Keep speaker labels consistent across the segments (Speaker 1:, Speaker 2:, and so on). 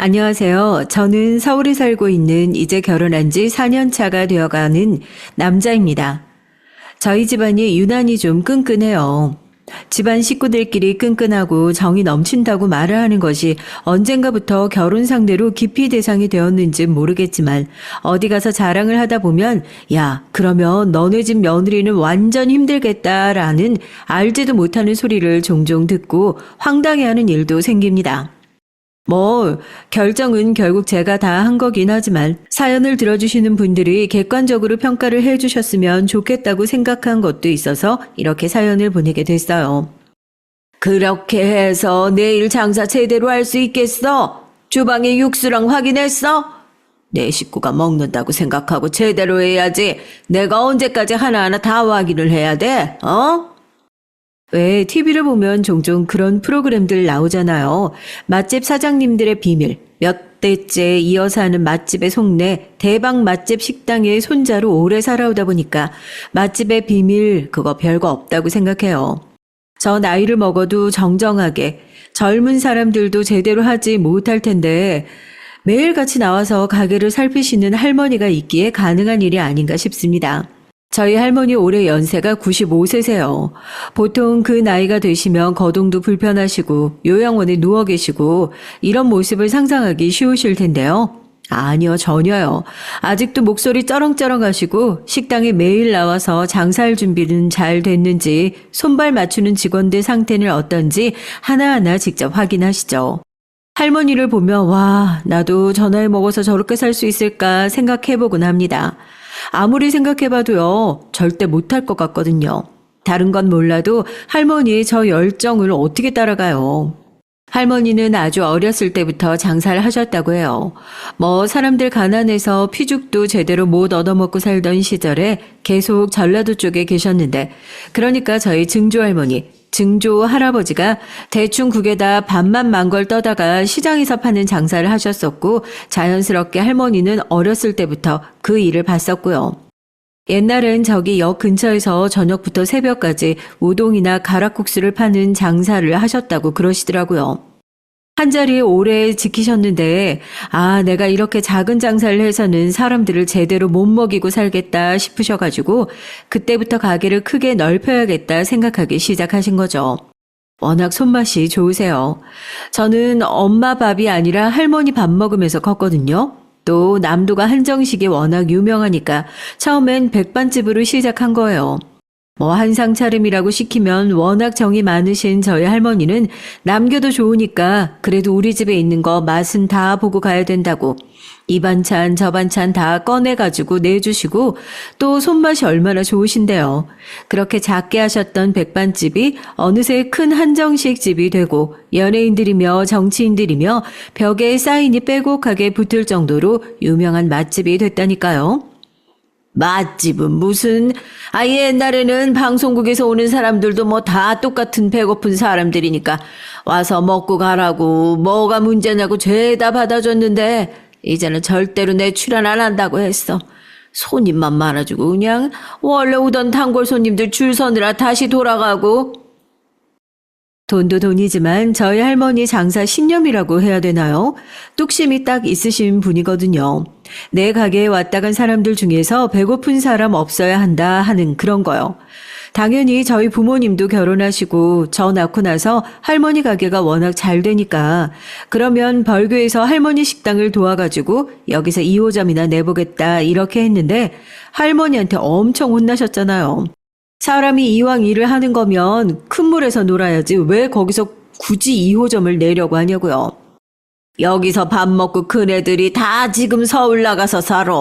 Speaker 1: 안녕하세요. 저는 서울에 살고 있는 이제 결혼한 지 4년 차가 되어가는 남자입니다. 저희 집안이 유난히 좀 끈끈해요. 집안 식구들끼리 끈끈하고 정이 넘친다고 말을 하는 것이 언젠가부터 결혼 상대로 깊이 대상이 되었는지 모르겠지만 어디 가서 자랑을 하다 보면 야, 그러면 너네 집 며느리는 완전 힘들겠다라는 알지도 못하는 소리를 종종 듣고 황당해하는 일도 생깁니다. 결정은 결국 제가 다 한 거긴 하지만 사연을 들어주시는 분들이 객관적으로 평가를 해주셨으면 좋겠다고 생각한 것도 있어서 이렇게 사연을 보내게 됐어요. 그렇게 해서 내일 장사 제대로 할 수 있겠어? 주방에 육수랑 확인했어? 내 식구가 먹는다고 생각하고 제대로 해야지. 내가 언제까지 하나하나 다 확인을 해야 돼? 어? 왜 TV를 보면 종종 그런 프로그램들 나오잖아요. 맛집 사장님들의 비밀, 몇 대째 이어서 하는 맛집의 속내, 대박 맛집 식당의 손자로 오래 살아오다 보니까 맛집의 비밀 그거 별거 없다고 생각해요. 저 나이를 먹어도 정정하게 젊은 사람들도 제대로 하지 못할 텐데 매일같이 나와서 가게를 살피시는 할머니가 있기에 가능한 일이 아닌가 싶습니다. 저희 할머니 올해 연세가 95세세요. 보통 그 나이가 되시면 거동도 불편하시고 요양원에 누워 계시고 이런 모습을 상상하기 쉬우실 텐데요. 아니요, 전혀요. 아직도 목소리 쩌렁쩌렁하시고 식당에 매일 나와서 장사할 준비는 잘 됐는지 손발 맞추는 직원들 상태는 어떤지 하나하나 직접 확인하시죠. 할머니를 보면 와, 나도 저 나이 먹어서 저렇게 살 수 있을까 생각해보곤 합니다. 아무리 생각해봐도요, 절대 못할 것 같거든요. 다른 건 몰라도 할머니의 저 열정을 어떻게 따라가요. 할머니는 아주 어렸을 때부터 장사를 하셨다고 해요. 사람들 가난해서 피죽도 제대로 못 얻어먹고 살던 시절에 계속 전라도 쪽에 계셨는데, 그러니까 저희 증조 할머니, 증조 할아버지가 대충 국에다 밥만 망걸 떠다가 시장에서 파는 장사를 하셨었고 자연스럽게 할머니는 어렸을 때부터 그 일을 봤었고요. 옛날엔 저기 역 근처에서 저녁부터 새벽까지 우동이나 가락국수를 파는 장사를 하셨다고 그러시더라고요. 한자리에 오래 지키셨는데 내가 이렇게 작은 장사를 해서는 사람들을 제대로 못 먹이고 살겠다 싶으셔가지고 그때부터 가게를 크게 넓혀야겠다 생각하기 시작하신 거죠. 워낙 손맛이 좋으세요. 저는 엄마 밥이 아니라 할머니 밥 먹으면서 컸거든요. 또 남도가 한정식이 워낙 유명하니까 처음엔 백반집으로 시작한 거예요. 한상 차림이라고 시키면 워낙 정이 많으신 저희 할머니는 남겨도 좋으니까 그래도 우리 집에 있는 거 맛은 다 보고 가야 된다고 이 반찬 저 반찬 다 꺼내가지고 내주시고 또 손맛이 얼마나 좋으신데요. 그렇게 작게 하셨던 백반집이 어느새 큰 한정식 집이 되고 연예인들이며 정치인들이며 벽에 사인이 빼곡하게 붙을 정도로 유명한 맛집이 됐다니까요. 맛집은 무슨 옛날에는 방송국에서 오는 사람들도 다 똑같은 배고픈 사람들이니까 와서 먹고 가라고 뭐가 문제냐고 죄다 받아줬는데 이제는 절대로 내 출연 안 한다고 했어. 손님만 많아지고 그냥 원래 오던 단골 손님들 줄 서느라 다시 돌아가고. 돈도 돈이지만 저희 할머니 장사 신념이라고 해야 되나요? 뚝심이 딱 있으신 분이거든요. 내 가게에 왔다 간 사람들 중에서 배고픈 사람 없어야 한다 하는 그런 거요. 당연히 저희 부모님도 결혼하시고 저 낳고 나서 할머니 가게가 워낙 잘 되니까 그러면 벌교에서 할머니 식당을 도와가지고 여기서 2호점이나 내보겠다 이렇게 했는데 할머니한테 엄청 혼나셨잖아요. 사람이 이왕 일을 하는 거면 큰 물에서 놀아야지 왜 거기서 굳이 2호점을 내려고 하냐고요. 여기서 밥 먹고 큰 애들이 다 지금 서울 나가서 살아.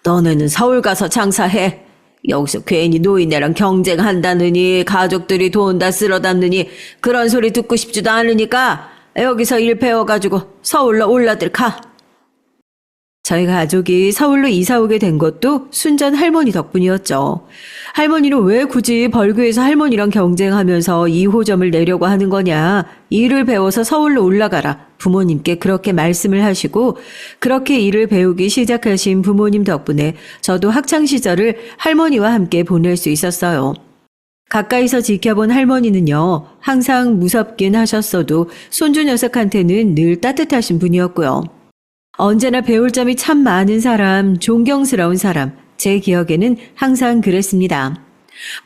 Speaker 1: 너네는 서울 가서 장사해. 여기서 괜히 노인네랑 경쟁한다느니 가족들이 돈 다 쓸어 담느니 그런 소리 듣고 싶지도 않으니까 여기서 일 배워가지고 서울로 올라들 가. 저희 가족이 서울로 이사 오게 된 것도 순전 할머니 덕분이었죠. 할머니는 왜 굳이 벌교에서 할머니랑 경쟁하면서 2호점을 내려고 하는 거냐. 일을 배워서 서울로 올라가라. 부모님께 그렇게 말씀을 하시고 그렇게 일을 배우기 시작하신 부모님 덕분에 저도 학창시절을 할머니와 함께 보낼 수 있었어요. 가까이서 지켜본 할머니는요, 항상 무섭긴 하셨어도 손주 녀석한테는 늘 따뜻하신 분이었고요. 언제나 배울 점이 참 많은 사람, 존경스러운 사람, 제 기억에는 항상 그랬습니다.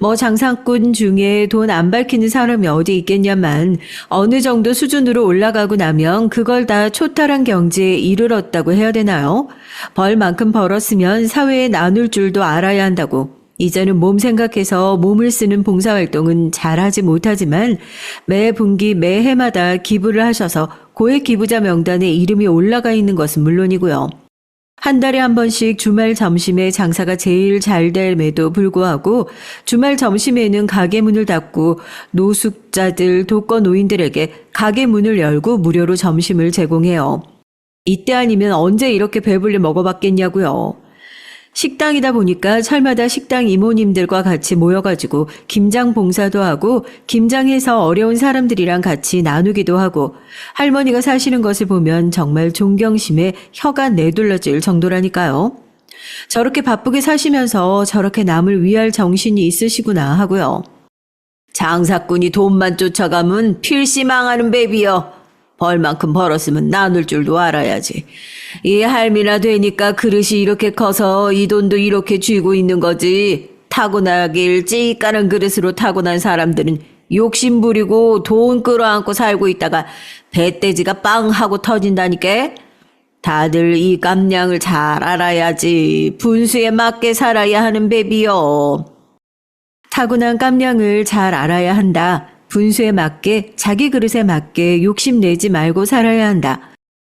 Speaker 1: 뭐 장사꾼 중에 돈 안 밝히는 사람이 어디 있겠냐만 어느 정도 수준으로 올라가고 나면 그걸 다 초탈한 경지에 이르렀다고 해야 되나요? 벌만큼 벌었으면 사회에 나눌 줄도 알아야 한다고. 이제는 몸 생각해서 몸을 쓰는 봉사활동은 잘하지 못하지만 매 분기 매 해마다 기부를 하셔서 고액 기부자 명단에 이름이 올라가 있는 것은 물론이고요. 한 달에 한 번씩 주말 점심에 장사가 제일 잘 됨에도 불구하고 주말 점심에는 가게 문을 닫고 노숙자들, 독거 노인들에게 가게 문을 열고 무료로 점심을 제공해요. 이때 아니면 언제 이렇게 배불리 먹어봤겠냐고요. 식당이다 보니까 철마다 식당 이모님들과 같이 모여가지고 김장 봉사도 하고 김장해서 어려운 사람들이랑 같이 나누기도 하고 할머니가 사시는 것을 보면 정말 존경심에 혀가 내둘러질 정도라니까요. 저렇게 바쁘게 사시면서 저렇게 남을 위할 정신이 있으시구나 하고요. 장사꾼이 돈만 쫓아가면 필시 망하는 베비여. 벌만큼 벌었으면 나눌 줄도 알아야지. 이 할미나 되니까 그릇이 이렇게 커서 이 돈도 이렇게 쥐고 있는 거지. 타고나길 찌까는 그릇으로 타고난 사람들은 욕심 부리고 돈 끌어안고 살고 있다가 배돼지가 빵 하고 터진다니까. 다들 이 깜냥을 잘 알아야지. 분수에 맞게 살아야 하는 베비요. 타고난 깜냥을 잘 알아야 한다. 분수에 맞게 자기 그릇에 맞게 욕심내지 말고 살아야 한다.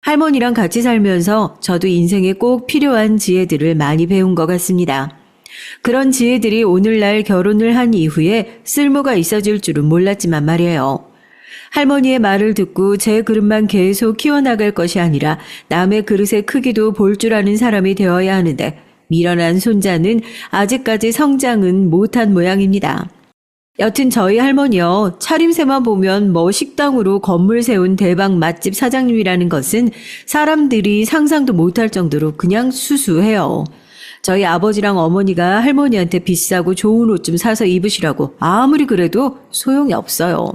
Speaker 1: 할머니랑 같이 살면서 저도 인생에 꼭 필요한 지혜들을 많이 배운 것 같습니다. 그런 지혜들이 오늘날 결혼을 한 이후에 쓸모가 있어질 줄은 몰랐지만 말이에요. 할머니의 말을 듣고 제 그릇만 계속 키워나갈 것이 아니라 남의 그릇의 크기도 볼 줄 아는 사람이 되어야 하는데 미련한 손자는 아직까지 성장은 못한 모양입니다. 여튼 저희 할머니요, 차림새만 보면 뭐 식당으로 건물 세운 대박 맛집 사장님이라는 것은 사람들이 상상도 못할 정도로 그냥 수수해요. 저희 아버지랑 어머니가 할머니한테 비싸고 좋은 옷 좀 사서 입으시라고 아무리 그래도 소용이 없어요.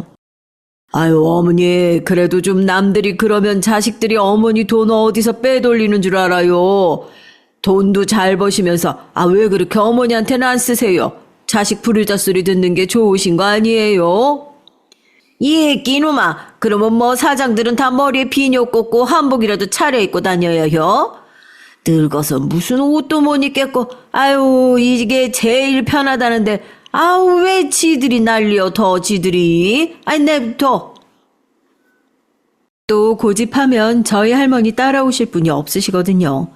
Speaker 1: 아유, 어머니, 그래도 좀 남들이 그러면 자식들이 어머니 돈 어디서 빼돌리는 줄 알아요. 돈도 잘 버시면서 왜 그렇게 어머니한테는 안 쓰세요? 자식 부르자 소리 듣는 게 좋으신 거 아니에요? 예, 끼놈아. 그러면 뭐 사장들은 다 머리에 비녀 꽂고 한복이라도 차려입고 다녀야 해요? 늙어서 무슨 옷도 못 입겠고, 아유, 이게 제일 편하다는데, 왜 지들이 난리여, 더 지들이. 냅둬. 또 고집하면 저희 할머니 따라오실 분이 없으시거든요.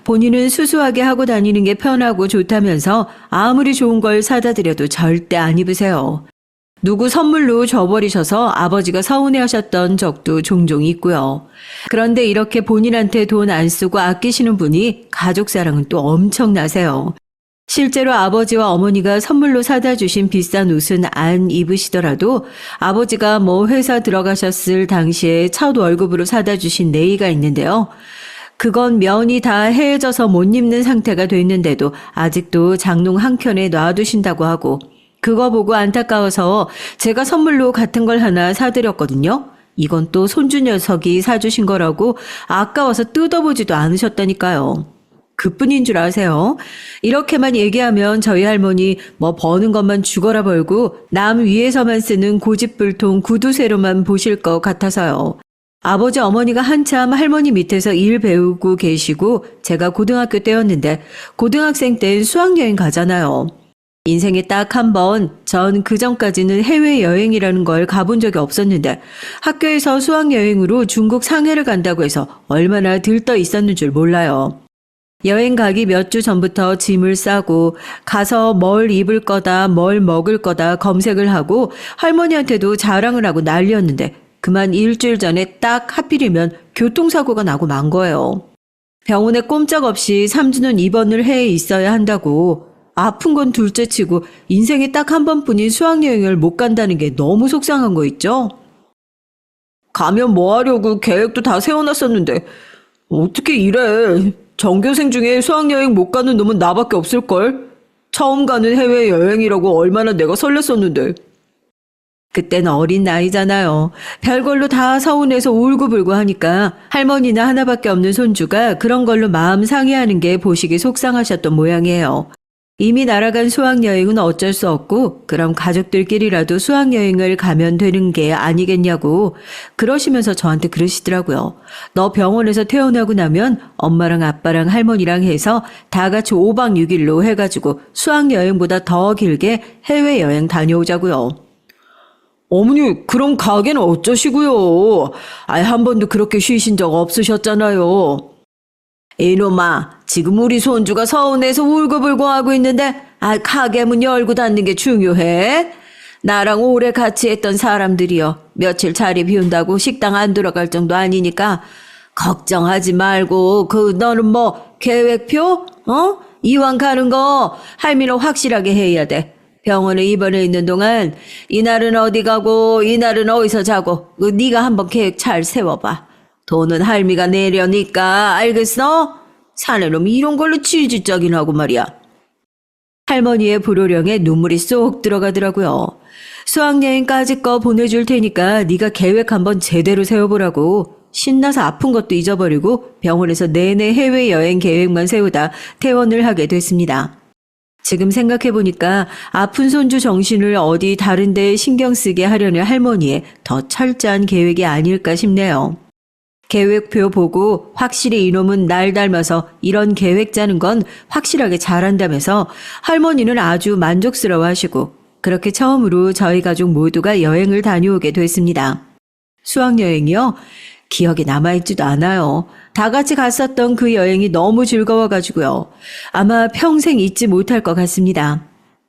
Speaker 1: 본인은 수수하게 하고 다니는 게 편하고 좋다면서 아무리 좋은 걸 사다 드려도 절대 안 입으세요. 누구 선물로 줘버리셔서 아버지가 서운해하셨던 적도 종종 있고요. 그런데 이렇게 본인한테 돈 안 쓰고 아끼시는 분이 가족 사랑은 또 엄청나세요. 실제로 아버지와 어머니가 선물로 사다 주신 비싼 옷은 안 입으시더라도 아버지가 뭐 회사 들어가셨을 당시에 첫 월급으로 사다 주신 네이가 있는데요. 그건 면이 다 해져서 못 입는 상태가 됐는데도 아직도 장롱 한켠에 놔두신다고 하고 그거 보고 안타까워서 제가 선물로 같은 걸 하나 사드렸거든요. 이건 또 손주 녀석이 사주신 거라고 아까워서 뜯어보지도 않으셨다니까요. 그뿐인 줄 아세요? 이렇게만 얘기하면 저희 할머니 뭐 버는 것만 죽어라 벌고 남 위에서만 쓰는 고집불통 구두쇠로만 보실 것 같아서요. 아버지 어머니가 한참 할머니 밑에서 일 배우고 계시고 제가 고등학교 때였는데 고등학생 땐 수학여행 가잖아요. 인생에 딱 한 번, 전 그전까지는 해외여행이라는 걸 가본 적이 없었는데 학교에서 수학여행으로 중국 상해를 간다고 해서 얼마나 들떠 있었는 줄 몰라요. 여행 가기 몇 주 전부터 짐을 싸고 가서 뭘 입을 거다 뭘 먹을 거다 검색을 하고 할머니한테도 자랑을 하고 난리였는데 그만 일주일 전에 딱 하필이면 교통사고가 나고 만 거예요. 병원에 꼼짝없이 3주는 입원을 해 있어야 한다고. 아픈 건 둘째치고 인생에 딱 한 번뿐인 수학여행을 못 간다는 게 너무 속상한 거 있죠? 가면 뭐 하려고 계획도 다 세워놨었는데 어떻게 이래. 전교생 중에 수학여행 못 가는 놈은 나밖에 없을걸?
Speaker 2: 처음 가는 해외여행이라고 얼마나 내가 설렜었는데.
Speaker 1: 그땐 어린 나이잖아요. 별걸로 다 서운해서 울고불고 하니까 할머니나 하나밖에 없는 손주가 그런 걸로 마음 상해하는 게 보시기 속상하셨던 모양이에요. 이미 날아간 수학여행은 어쩔 수 없고 그럼 가족들끼리라도 수학여행을 가면 되는 게 아니겠냐고 그러시면서 저한테 그러시더라고요. 너 병원에서 퇴원하고 나면 엄마랑 아빠랑 할머니랑 해서 다 같이 5박 6일로 해가지고 수학여행보다 더 길게 해외여행 다녀오자고요.
Speaker 2: 어머니, 그럼 가게는 어쩌시고요? 한 번도 그렇게 쉬신 적 없으셨잖아요. 이놈아, 지금 우리 손주가 서운해서 울고불고 하고 있는데, 가게 문 열고 닫는 게 중요해? 나랑 오래 같이 했던 사람들이요. 며칠 자리 비운다고 식당 안 들어갈 정도 아니니까, 걱정하지 말고, 너는 뭐, 계획표? 이왕 가는 거, 할미는 확실하게 해야 돼. 병원에 입원해 있는 동안 이날은 어디 가고 이날은 어디서 자고 네가 한번 계획 잘 세워봐. 돈은 할미가 내려니까 알겠어? 사내놈 이런 걸로 질질적인 하고 말이야.
Speaker 1: 할머니의 불호령에 눈물이 쏙 들어가더라고요. 수학여행까지 거 보내줄 테니까 네가 계획 한번 제대로 세워보라고. 신나서 아픈 것도 잊어버리고 병원에서 내내 해외여행 계획만 세우다 퇴원을 하게 됐습니다. 지금 생각해보니까 아픈 손주 정신을 어디 다른 데에 신경 쓰게 하려는 할머니의 더 철저한 계획이 아닐까 싶네요. 계획표 보고 확실히 이놈은 날 닮아서 이런 계획 짜는 건 확실하게 잘한다면서 할머니는 아주 만족스러워 하시고 그렇게 처음으로 저희 가족 모두가 여행을 다녀오게 됐습니다. 수학여행이요? 기억에 남아있지도 않아요. 다 같이 갔었던 그 여행이 너무 즐거워가지고요. 아마 평생 잊지 못할 것 같습니다.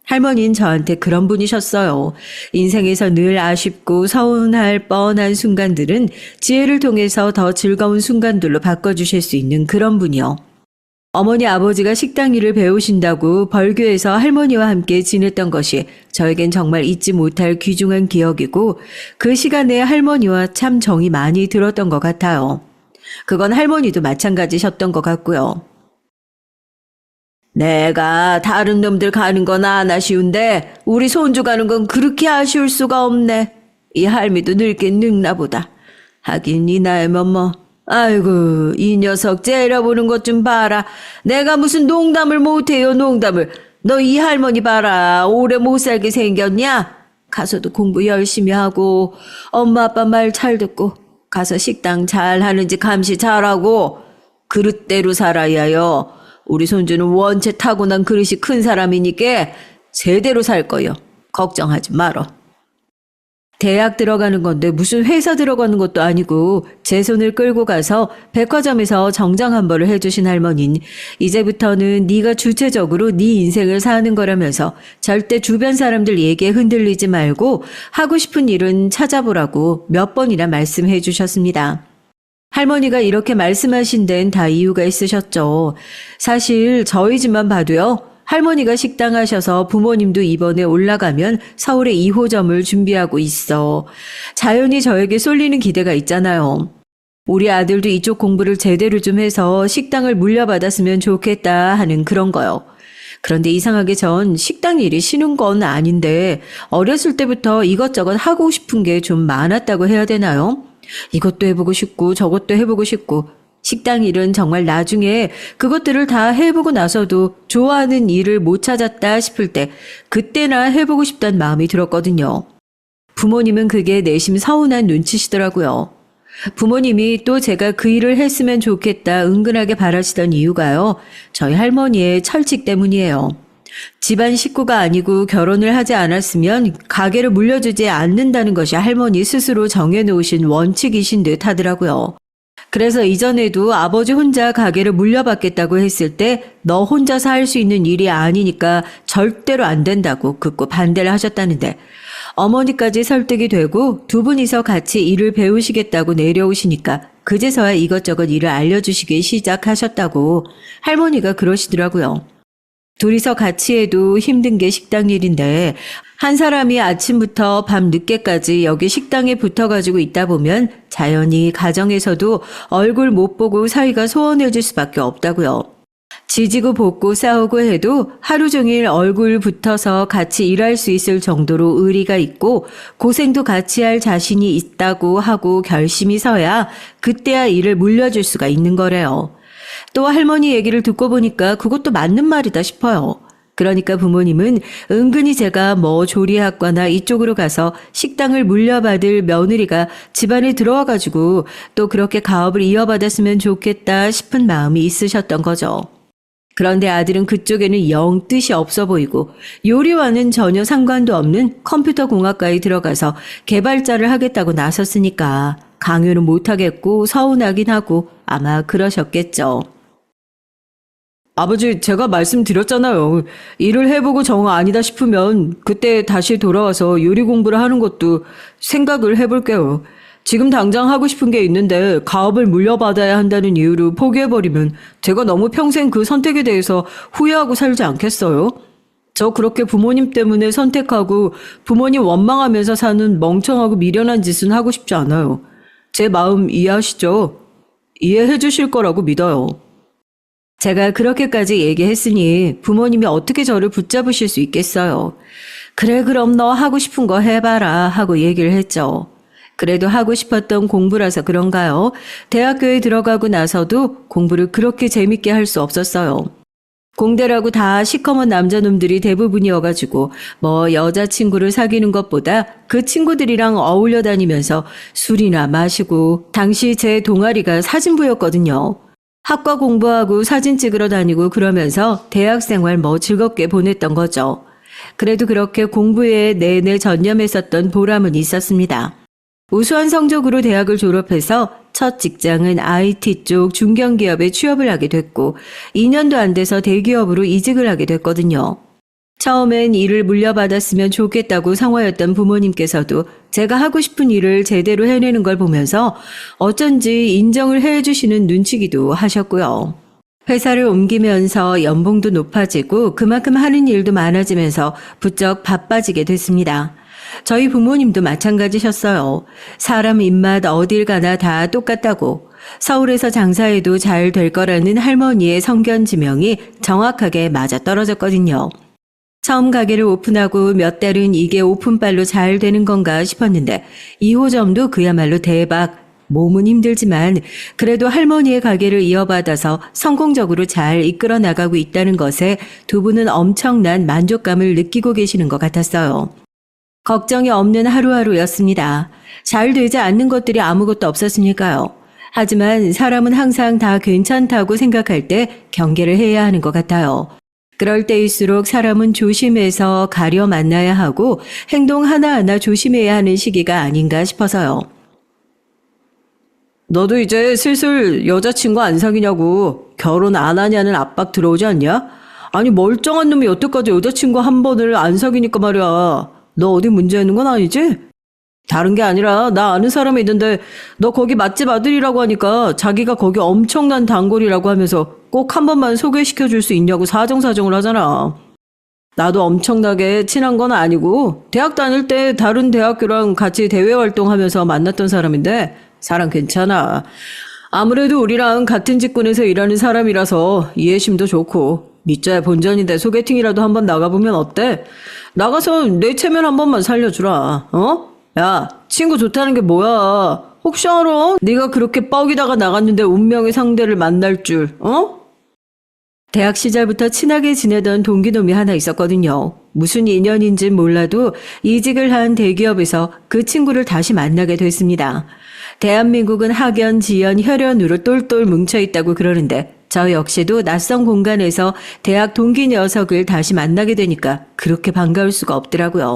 Speaker 1: 할머니는 저한테 그런 분이셨어요. 인생에서 늘 아쉽고 서운할 뻔한 순간들은 지혜를 통해서 더 즐거운 순간들로 바꿔주실 수 있는 그런 분이요. 어머니 아버지가 식당 일을 배우신다고 벌교에서 할머니와 함께 지냈던 것이 저에겐 정말 잊지 못할 귀중한 기억이고 그 시간에 할머니와 참 정이 많이 들었던 것 같아요. 그건 할머니도 마찬가지셨던 것 같고요.
Speaker 2: 내가 다른 놈들 가는 건 안 아쉬운데 우리 손주 가는 건 그렇게 아쉬울 수가 없네. 이 할미도 늙긴 늙나 보다. 하긴 이 나이면 뭐. 아이고 이 녀석 째려보는 것 좀 봐라. 내가 무슨 농담을 못해요 농담을. 너 이 할머니 봐라. 오래 못 살게 생겼냐? 가서도 공부 열심히 하고 엄마 아빠 말 잘 듣고 가서 식당 잘 하는지 감시 잘하고 그릇대로 살아야요. 우리 손주는 원체 타고난 그릇이 큰 사람이니까 제대로 살 거요. 걱정하지 말어.
Speaker 1: 대학 들어가는 건데 무슨 회사 들어가는 것도 아니고 제 손을 끌고 가서 백화점에서 정장 한 벌을 해주신 할머니는 이제부터는 네가 주체적으로 네 인생을 사는 거라면서 절대 주변 사람들 얘기에 흔들리지 말고 하고 싶은 일은 찾아보라고 몇 번이나 말씀해 주셨습니다. 할머니가 이렇게 말씀하신 데는 다 이유가 있으셨죠. 사실 저희 집만 봐도요. 할머니가 식당 하셔서 부모님도 이번에 올라가면 서울에 2호점을 준비하고 있어. 자연히 저에게 쏠리는 기대가 있잖아요. 우리 아들도 이쪽 공부를 제대로 좀 해서 식당을 물려받았으면 좋겠다 하는 그런 거요. 그런데 이상하게 전 식당 일이 쉬는 건 아닌데 어렸을 때부터 이것저것 하고 싶은 게 좀 많았다고 해야 되나요? 이것도 해보고 싶고 저것도 해보고 싶고 식당 일은 정말 나중에 그것들을 다 해보고 나서도 좋아하는 일을 못 찾았다 싶을 때 그때나 해보고 싶다는 마음이 들었거든요. 부모님은 그게 내심 서운한 눈치시더라고요. 부모님이 또 제가 그 일을 했으면 좋겠다 은근하게 바라시던 이유가요. 저희 할머니의 철칙 때문이에요. 집안 식구가 아니고 결혼을 하지 않았으면 가게를 물려주지 않는다는 것이 할머니 스스로 정해놓으신 원칙이신 듯 하더라고요. 그래서 이전에도 아버지 혼자 가게를 물려받겠다고 했을 때 너 혼자서 할 수 있는 일이 아니니까 절대로 안 된다고 극구 반대를 하셨다는데 어머니까지 설득이 되고 두 분이서 같이 일을 배우시겠다고 내려오시니까 그제서야 이것저것 일을 알려주시기 시작하셨다고 할머니가 그러시더라고요. 둘이서 같이 해도 힘든 게 식당 일인데 한 사람이 아침부터 밤 늦게까지 여기 식당에 붙어가지고 있다 보면 자연히 가정에서도 얼굴 못 보고 사이가 소원해질 수밖에 없다고요. 지지고 볶고 싸우고 해도 하루 종일 얼굴 붙어서 같이 일할 수 있을 정도로 의리가 있고 고생도 같이 할 자신이 있다고 하고 결심이 서야 그때야 일을 물려줄 수가 있는 거래요. 또 할머니 얘기를 듣고 보니까 그것도 맞는 말이다 싶어요. 그러니까 부모님은 은근히 제가 뭐 조리학과나 이쪽으로 가서 식당을 물려받을 며느리가 집안에 들어와가지고 또 그렇게 가업을 이어받았으면 좋겠다 싶은 마음이 있으셨던 거죠. 그런데 아들은 그쪽에는 영 뜻이 없어 보이고 요리와는 전혀 상관도 없는 컴퓨터 공학과에 들어가서 개발자를 하겠다고 나섰으니까 강요는 못하겠고 서운하긴 하고 아마 그러셨겠죠.
Speaker 2: 아버지, 제가 말씀드렸잖아요. 일을 해보고 정 아니다 싶으면 그때 다시 돌아와서 요리 공부를 하는 것도 생각을 해볼게요. 지금 당장 하고 싶은 게 있는데 가업을 물려받아야 한다는 이유로 포기해버리면 제가 너무 평생 그 선택에 대해서 후회하고 살지 않겠어요? 저 그렇게 부모님 때문에 선택하고 부모님 원망하면서 사는 멍청하고 미련한 짓은 하고 싶지 않아요. 제 마음 이해하시죠? 이해해 주실 거라고 믿어요.
Speaker 1: 제가 그렇게까지 얘기했으니 부모님이 어떻게 저를 붙잡으실 수 있겠어요. 그래 그럼 너 하고 싶은 거 해봐라 하고 얘기를 했죠. 그래도 하고 싶었던 공부라서 그런가요? 대학교에 들어가고 나서도 공부를 그렇게 재밌게 할 수 없었어요. 공대라고 다 시커먼 남자놈들이 대부분이어가지고 뭐 여자친구를 사귀는 것보다 그 친구들이랑 어울려 다니면서 술이나 마시고 당시 제 동아리가 사진부였거든요. 학과 공부하고 사진 찍으러 다니고 그러면서 대학생활 뭐 즐겁게 보냈던 거죠. 그래도 그렇게 공부에 내내 전념했었던 보람은 있었습니다. 우수한 성적으로 대학을 졸업해서 첫 직장은 IT 쪽 중견기업에 취업을 하게 됐고 2년도 안 돼서 대기업으로 이직을 하게 됐거든요. 처음엔 일을 물려받았으면 좋겠다고 성화였던 부모님께서도 제가 하고 싶은 일을 제대로 해내는 걸 보면서 어쩐지 인정을 해주시는 눈치기도 하셨고요. 회사를 옮기면서 연봉도 높아지고 그만큼 하는 일도 많아지면서 부쩍 바빠지게 됐습니다. 저희 부모님도 마찬가지셨어요. 사람 입맛 어딜 가나 다 똑같다고. 서울에서 장사해도 잘 될 거라는 할머니의 성견지명이 정확하게 맞아떨어졌거든요. 처음 가게를 오픈하고 몇 달은 이게 오픈빨로 잘 되는 건가 싶었는데 2호점도 그야말로 대박. 몸은 힘들지만 그래도 할머니의 가게를 이어받아서 성공적으로 잘 이끌어 나가고 있다는 것에 두 분은 엄청난 만족감을 느끼고 계시는 것 같았어요. 걱정이 없는 하루하루였습니다. 잘 되지 않는 것들이 아무것도 없었으니까요. 하지만 사람은 항상 다 괜찮다고 생각할 때 경계를 해야 하는 것 같아요. 그럴 때일수록 사람은 조심해서 가려 만나야 하고 행동 하나하나 조심해야 하는 시기가 아닌가 싶어서요.
Speaker 2: 너도 이제 슬슬 여자친구 안 사귀냐고 결혼 안 하냐는 압박 들어오지 않냐? 아니 멀쩡한 놈이 여태까지 여자친구 한 번을 안 사귀니까 말이야. 너 어디 문제 있는 건 아니지? 다른 게 아니라 나 아는 사람이 있는데 너 거기 맛집 아들이라고 하니까 자기가 거기 엄청난 단골이라고 하면서 꼭 한 번만 소개시켜 줄 수 있냐고 사정사정을 하잖아. 나도 엄청나게 친한 건 아니고 대학 다닐 때 다른 대학교랑 같이 대외 활동하면서 만났던 사람인데 사람 괜찮아. 아무래도 우리랑 같은 직군에서 일하는 사람이라서 이해심도 좋고 밑자야 본전인데 소개팅이라도 한번 나가보면 어때? 나가서 내 체면 한 번만 살려주라. 어? 야, 친구 좋다는 게 뭐야? 혹시 알아? 네가 그렇게 뻐기다가 나갔는데 운명의 상대를 만날 줄, 어?
Speaker 1: 대학 시절부터 친하게 지내던 동기놈이 하나 있었거든요. 무슨 인연인진 몰라도 이직을 한 대기업에서 그 친구를 다시 만나게 됐습니다. 대한민국은 학연, 지연, 혈연으로 똘똘 뭉쳐있다고 그러는데 저 역시도 낯선 공간에서 대학 동기 녀석을 다시 만나게 되니까 그렇게 반가울 수가 없더라고요.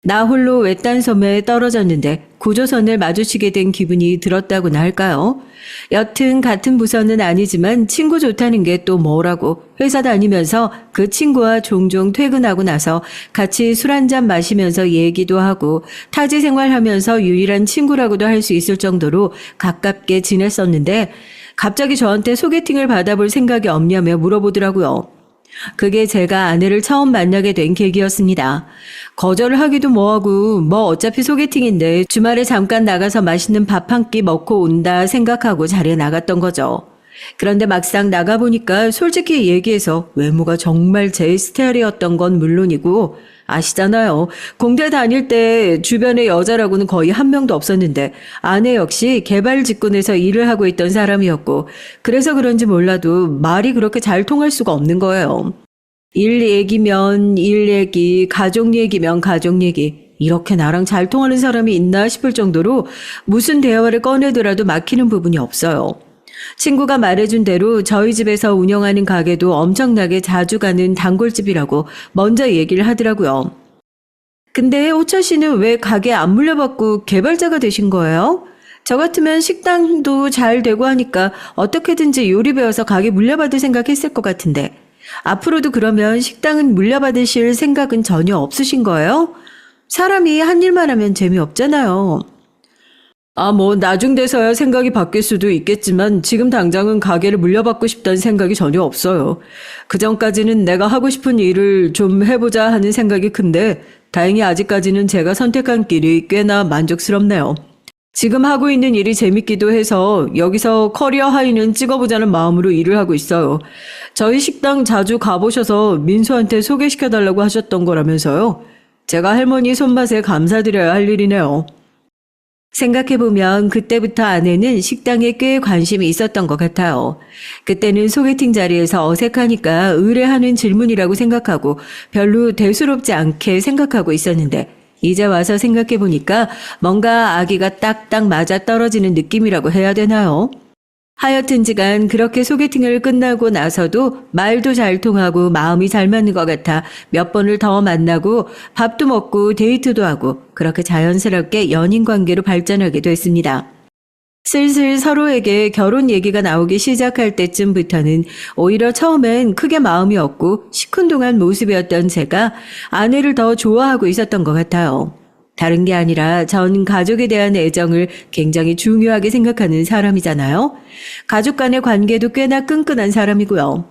Speaker 1: 나 홀로 외딴 섬에 떨어졌는데 구조선을 마주치게 된 기분이 들었다고나 할까요? 여튼 같은 부서는 아니지만 친구 좋다는 게 또 뭐라고 회사 다니면서 그 친구와 종종 퇴근하고 나서 같이 술 한잔 마시면서 얘기도 하고 타지 생활하면서 유일한 친구라고도 할 수 있을 정도로 가깝게 지냈었는데 갑자기 저한테 소개팅을 받아볼 생각이 없냐며 물어보더라고요. 그게 제가 아내를 처음 만나게 된 계기였습니다. 거절을 하기도 뭐하고 뭐 어차피 소개팅인데 주말에 잠깐 나가서 맛있는 밥 한 끼 먹고 온다 생각하고 자리에 나갔던 거죠. 그런데 막상 나가보니까 솔직히 얘기해서 외모가 정말 제 스타일이었던 건 물론이고, 아시잖아요. 공대 다닐 때 주변에 여자라고는 거의 한 명도 없었는데 아내 역시 개발 직군에서 일을 하고 있던 사람이었고, 그래서 그런지 몰라도 말이 그렇게 잘 통할 수가 없는 거예요. 일 얘기면 일 얘기, 가족 얘기면 가족 얘기. 이렇게 나랑 잘 통하는 사람이 있나 싶을 정도로 무슨 대화를 꺼내더라도 막히는 부분이 없어요. 친구가 말해준 대로 저희 집에서 운영하는 가게도 엄청나게 자주 가는 단골집이라고 먼저 얘기를 하더라고요. 근데 오철 씨는 왜 가게 안 물려받고 개발자가 되신 거예요? 저 같으면 식당도 잘 되고 하니까 어떻게든지 요리 배워서 가게 물려받을 생각했을 것 같은데, 앞으로도 그러면 식당은 물려받으실 생각은 전혀 없으신 거예요? 사람이 한 일만 하면 재미없잖아요. 나중 돼서야 생각이 바뀔 수도 있겠지만 지금 당장은 가게를 물려받고 싶다는 생각이 전혀 없어요. 그전까지는 내가 하고 싶은 일을 좀 해보자 하는 생각이 큰데 다행히 아직까지는 제가 선택한 길이 꽤나 만족스럽네요. 지금 하고 있는 일이 재밌기도 해서 여기서 커리어 하이는 찍어보자는 마음으로 일을 하고 있어요. 저희 식당 자주 가보셔서 민수한테 소개시켜달라고 하셨던 거라면서요. 제가 할머니 손맛에 감사드려야 할 일이네요. 생각해보면 그때부터 아내는 식당에 꽤 관심이 있었던 것 같아요. 그때는 소개팅 자리에서 어색하니까 의뢰하는 질문이라고 생각하고 별로 대수롭지 않게 생각하고 있었는데, 이제 와서 생각해보니까 뭔가 아기가 딱딱 맞아 떨어지는 느낌이라고 해야 되나요? 하여튼지간 그렇게 소개팅을 끝나고 나서도 말도 잘 통하고 마음이 잘 맞는 것 같아 몇 번을 더 만나고 밥도 먹고 데이트도 하고 그렇게 자연스럽게 연인 관계로 발전하게 됐습니다. 슬슬 서로에게 결혼 얘기가 나오기 시작할 때쯤부터는 오히려 처음엔 크게 마음이 없고 시큰둥한 모습이었던 제가 아내를 더 좋아하고 있었던 것 같아요. 다른 게 아니라 전 가족에 대한 애정을 굉장히 중요하게 생각하는 사람이잖아요. 가족 간의 관계도 꽤나 끈끈한 사람이고요.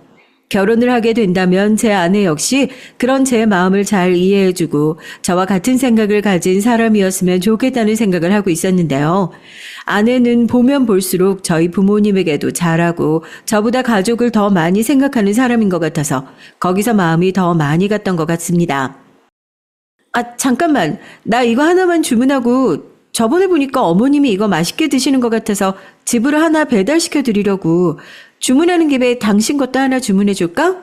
Speaker 1: 결혼을 하게 된다면 제 아내 역시 그런 제 마음을 잘 이해해주고 저와 같은 생각을 가진 사람이었으면 좋겠다는 생각을 하고 있었는데요. 아내는 보면 볼수록 저희 부모님에게도 잘하고 저보다 가족을 더 많이 생각하는 사람인 것 같아서 거기서 마음이 더 많이 갔던 것 같습니다. 잠깐만. 나 이거 하나만 주문하고 저번에 보니까 어머님이 이거 맛있게 드시는 것 같아서 집으로 하나 배달시켜 드리려고. 주문하는 김에 당신 것도 하나 주문해 줄까?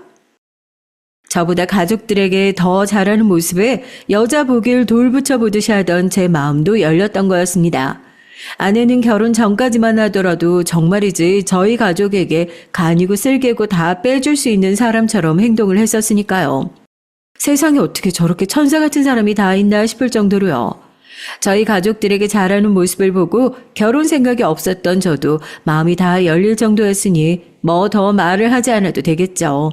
Speaker 1: 저보다 가족들에게 더 잘하는 모습에 여자 보길 돌붙여 보듯이 하던 제 마음도 열렸던 거였습니다. 아내는 결혼 전까지만 하더라도 정말이지 저희 가족에게 간이고 쓸개고 다 빼줄 수 있는 사람처럼 행동을 했었으니까요. 세상에 어떻게 저렇게 천사 같은 사람이 다 있나 싶을 정도로요. 저희 가족들에게 잘하는 모습을 보고 결혼 생각이 없었던 저도 마음이 다 열릴 정도였으니 뭐 더 말을 하지 않아도 되겠죠.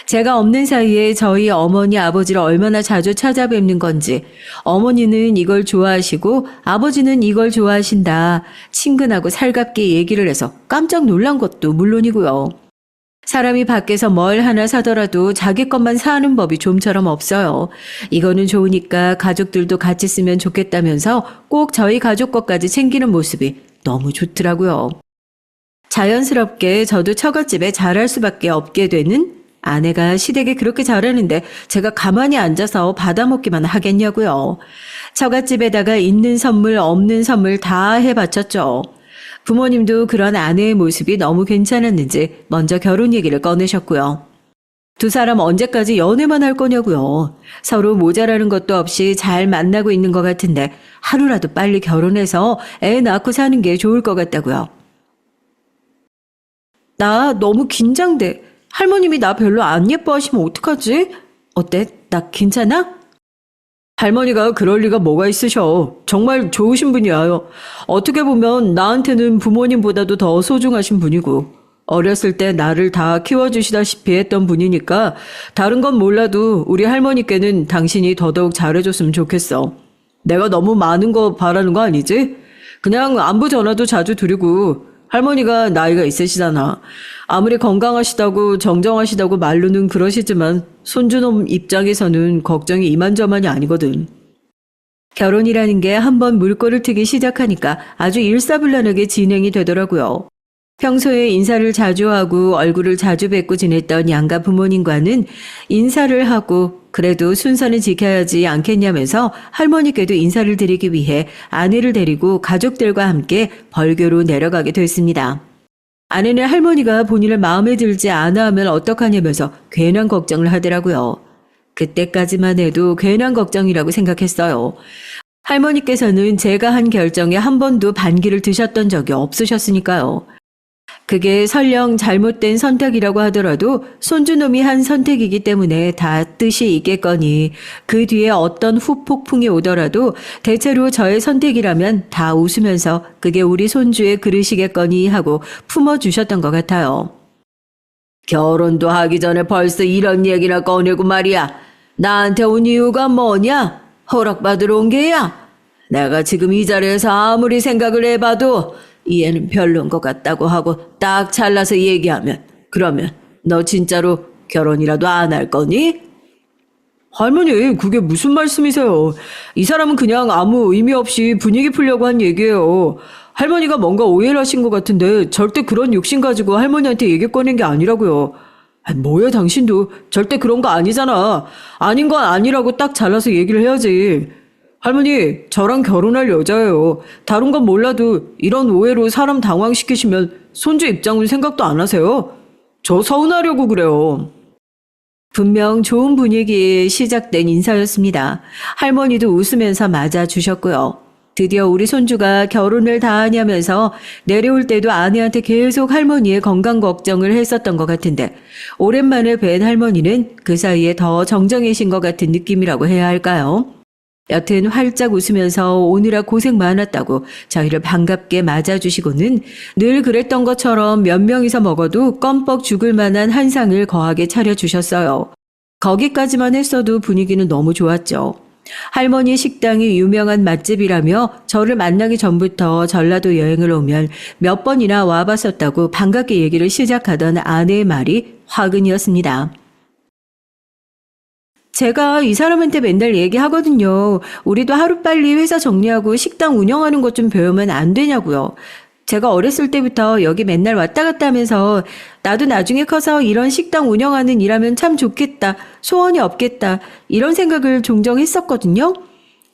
Speaker 1: 제가 없는 사이에 저희 어머니 아버지를 얼마나 자주 찾아뵙는 건지, 어머니는 이걸 좋아하시고 아버지는 이걸 좋아하신다, 친근하고 살갑게 얘기를 해서 깜짝 놀란 것도 물론이고요. 사람이 밖에서 뭘 하나 사더라도 자기 것만 사는 법이 좀처럼 없어요. 이거는 좋으니까 가족들도 같이 쓰면 좋겠다면서 꼭 저희 가족 것까지 챙기는 모습이 너무 좋더라고요. 자연스럽게 저도 처갓집에 잘할 수밖에 없게 되는, 아내가 시댁에 그렇게 잘하는데 제가 가만히 앉아서 받아먹기만 하겠냐고요. 처갓집에다가 있는 선물 없는 선물 다 해바쳤죠. 부모님도 그런 아내의 모습이 너무 괜찮았는지 먼저 결혼 얘기를 꺼내셨고요. 두 사람 언제까지 연애만 할 거냐고요. 서로 모자라는 것도 없이 잘 만나고 있는 것 같은데 하루라도 빨리 결혼해서 애 낳고 사는 게 좋을 것 같다고요. 나 너무 긴장돼. 할머님이 나 별로 안 예뻐하시면 어떡하지? 어때? 나 괜찮아? 할머니가 그럴 리가 뭐가 있으셔. 정말 좋으신 분이에요. 어떻게 보면 나한테는 부모님보다도 더 소중하신 분이고, 어렸을 때 나를 다 키워주시다시피 했던 분이니까 다른 건 몰라도 우리 할머니께는 당신이 더더욱 잘해줬으면 좋겠어. 내가 너무 많은 거 바라는 거 아니지? 그냥 안부 전화도 자주 드리고, 할머니가 나이가 있으시잖아. 아무리 건강하시다고 정정하시다고 말로는 그러시지만 손주놈 입장에서는 걱정이 이만저만이 아니거든. 결혼이라는 게 한번 물꼬를 트기 시작하니까 아주 일사불란하게 진행이 되더라고요. 평소에 인사를 자주 하고 얼굴을 자주 뵙고 지냈던 양가 부모님과는 인사를 하고 그래도 순서는 지켜야지 않겠냐면서 할머니께도 인사를 드리기 위해 아내를 데리고 가족들과 함께 벌교로 내려가게 됐습니다. 아내는 할머니가 본인을 마음에 들지 않아 하면 어떡하냐면서 괜한 걱정을 하더라고요. 그때까지만 해도 괜한 걱정이라고 생각했어요. 할머니께서는 제가 한 결정에 한 번도 반기를 드셨던 적이 없으셨으니까요. 그게 설령 잘못된 선택이라고 하더라도 손주놈이 한 선택이기 때문에 다 뜻이 있겠거니 그 뒤에 어떤 후폭풍이 오더라도 대체로 저의 선택이라면 다 웃으면서 그게 우리 손주의 그릇이겠거니 하고 품어주셨던 것 같아요. 결혼도 하기 전에 벌써 이런 얘기나 꺼내고 말이야. 나한테 온 이유가 뭐냐? 허락받으러 온 게야? 내가 지금 이 자리에서 아무리 생각을 해봐도 이 애는 별론 것 같다고 하고 딱 잘라서 얘기하면 그러면 너 진짜로 결혼이라도 안 할 거니?
Speaker 2: 할머니, 그게 무슨 말씀이세요? 이 사람은 그냥 아무 의미 없이 분위기 풀려고 한 얘기예요. 할머니가 뭔가 오해를 하신 것 같은데 절대 그런 욕심 가지고 할머니한테 얘기 꺼낸 게 아니라고요. 뭐야 당신도 절대 그런 거 아니잖아. 아닌 건 아니라고 딱 잘라서 얘기를 해야지. 할머니, 저랑 결혼할 여자예요. 다른 건 몰라도 이런 오해로 사람 당황시키시면 손주 입장은 생각도 안 하세요? 저 서운하려고 그래요.
Speaker 1: 분명 좋은 분위기에 시작된 인사였습니다. 할머니도 웃으면서 맞아주셨고요. 드디어 우리 손주가 결혼을 다 하냐면서 내려올 때도 아내한테 계속 할머니의 건강 걱정을 했었던 것 같은데 오랜만에 뵌 할머니는 그 사이에 더 정정해진 것 같은 느낌이라고 해야 할까요? 여튼 활짝 웃으면서 오느라 고생 많았다고 저희를 반갑게 맞아주시고는 늘 그랬던 것처럼 몇 명이서 먹어도 껌뻑 죽을 만한 한상을 거하게 차려주셨어요. 거기까지만 했어도 분위기는 너무 좋았죠. 할머니 식당이 유명한 맛집이라며 저를 만나기 전부터 전라도 여행을 오면 몇 번이나 와봤었다고 반갑게 얘기를 시작하던 아내의 말이 화근이었습니다. 제가 이 사람한테 맨날 얘기하거든요. 우리도 하루빨리 회사 정리하고 식당 운영하는 것 좀 배우면 안 되냐고요. 제가 어렸을 때부터 여기 맨날 왔다 갔다 하면서 나도 나중에 커서 이런 식당 운영하는 일하면 참 좋겠다. 소원이 없겠다. 이런 생각을 종종 했었거든요.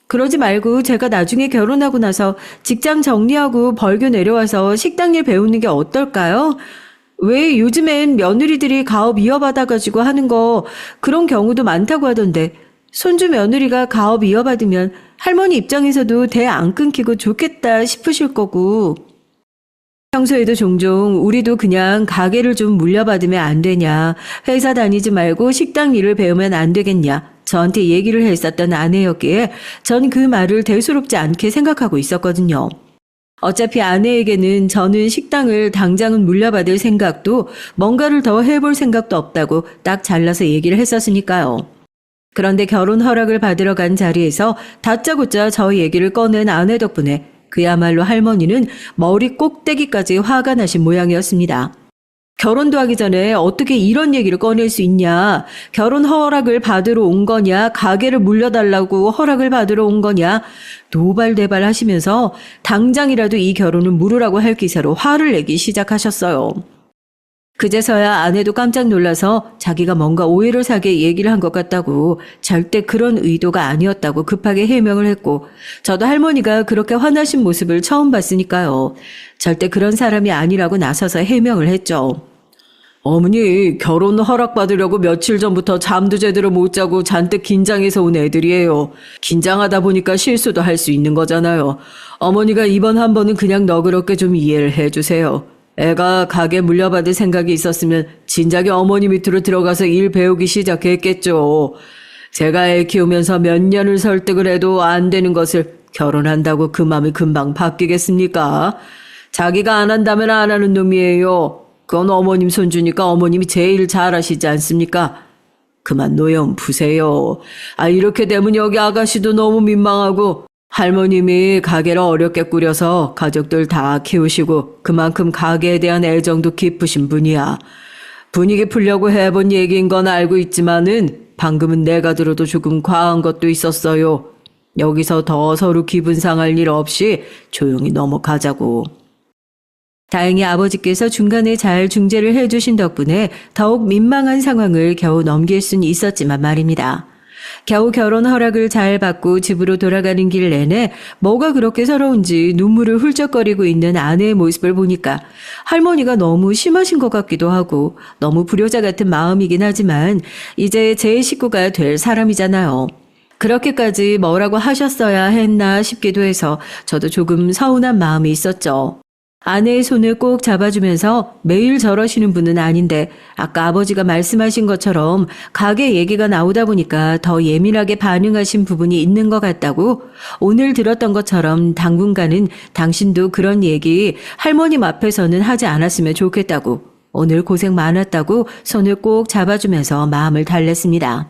Speaker 1: 그러지 말고 제가 나중에 결혼하고 나서 직장 정리하고 벌교 내려와서 식당 일 배우는 게 어떨까요? 왜 요즘엔 며느리들이 가업 이어받아가지고 하는 거 그런 경우도 많다고 하던데 손주 며느리가 가업 이어받으면 할머니 입장에서도 대 안 끊기고 좋겠다 싶으실 거고 평소에도 종종 우리도 그냥 가게를 좀 물려받으면 안 되냐 회사 다니지 말고 식당 일을 배우면 안 되겠냐 저한테 얘기를 했었던 아내였기에 전 그 말을 대수롭지 않게 생각하고 있었거든요. 어차피 아내에게는 저는 식당을 당장은 물려받을 생각도 뭔가를 더 해볼 생각도 없다고 딱 잘라서 얘기를 했었으니까요. 그런데 결혼 허락을 받으러 간 자리에서 다짜고짜 저 얘기를 꺼낸 아내 덕분에 그야말로 할머니는 머리 꼭대기까지 화가 나신 모양이었습니다. 결혼도 하기 전에 어떻게 이런 얘기를 꺼낼 수 있냐? 결혼 허락을 받으러 온 거냐? 가게를 물려달라고 허락을 받으러 온 거냐? 노발대발 하시면서 당장이라도 이 결혼을 물으라고 할 기세로 화를 내기 시작하셨어요. 그제서야 아내도 깜짝 놀라서 자기가 뭔가 오해를 사게 얘기를 한 것 같다고 절대 그런 의도가 아니었다고 급하게 해명을 했고 저도 할머니가 그렇게 화나신 모습을 처음 봤으니까요. 절대 그런 사람이 아니라고 나서서 해명을 했죠.
Speaker 2: 어머니, 결혼 허락받으려고 며칠 전부터 잠도 제대로 못 자고 잔뜩 긴장해서 온 애들이에요. 긴장하다 보니까 실수도 할 수 있는 거잖아요. 어머니가 이번 한 번은 그냥 너그럽게 좀 이해를 해주세요. 애가 가게 물려받을 생각이 있었으면 진작에 어머니 밑으로 들어가서 일 배우기 시작했겠죠. 제가 애 키우면서 몇 년을 설득을 해도 안 되는 것을 결혼한다고 그 마음이 금방 바뀌겠습니까? 자기가 안 한다면 안 하는 놈이에요. 그건 어머님 손주니까 어머님이 제일 잘하시지 않습니까? 그만 노염 푸세요. 이렇게 되면 여기 아가씨도 너무 민망하고 할머님이 가게를 어렵게 꾸려서 가족들 다 키우시고 그만큼 가게에 대한 애정도 깊으신 분이야. 분위기 풀려고 해본 얘기인 건 알고 있지만은 방금은 내가 들어도 조금 과한 것도 있었어요. 여기서 더 서로 기분 상할 일 없이 조용히 넘어가자고.
Speaker 1: 다행히 아버지께서 중간에 잘 중재를 해주신 덕분에 더욱 민망한 상황을 겨우 넘길 수는 있었지만 말입니다. 겨우 결혼 허락을 잘 받고 집으로 돌아가는 길 내내 뭐가 그렇게 서러운지 눈물을 훌쩍거리고 있는 아내의 모습을 보니까 할머니가 너무 심하신 것 같기도 하고 너무 불효자 같은 마음이긴 하지만 이제 제 식구가 될 사람이잖아요. 그렇게까지 뭐라고 하셨어야 했나 싶기도 해서 저도 조금 서운한 마음이 있었죠. 아내의 손을 꼭 잡아주면서 매일 저러시는 분은 아닌데 아까 아버지가 말씀하신 것처럼 가게 얘기가 나오다 보니까 더 예민하게 반응하신 부분이 있는 것 같다고 오늘 들었던 것처럼 당분간은 당신도 그런 얘기 할머님 앞에서는 하지 않았으면 좋겠다고 오늘 고생 많았다고 손을 꼭 잡아주면서 마음을 달랬습니다.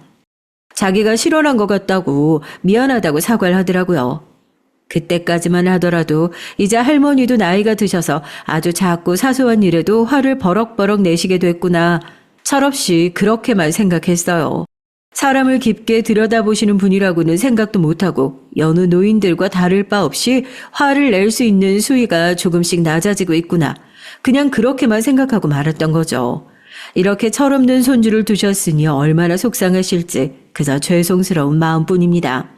Speaker 1: 자기가 실언한 것 같다고 미안하다고 사과를 하더라고요. 그때까지만 하더라도 이제 할머니도 나이가 드셔서 아주 작고 사소한 일에도 화를 버럭버럭 내시게 됐구나. 철없이 그렇게만 생각했어요. 사람을 깊게 들여다보시는 분이라고는 생각도 못하고 여느 노인들과 다를 바 없이 화를 낼 수 있는 수위가 조금씩 낮아지고 있구나. 그냥 그렇게만 생각하고 말았던 거죠. 이렇게 철없는 손주를 두셨으니 얼마나 속상하실지 그저 죄송스러운 마음뿐입니다.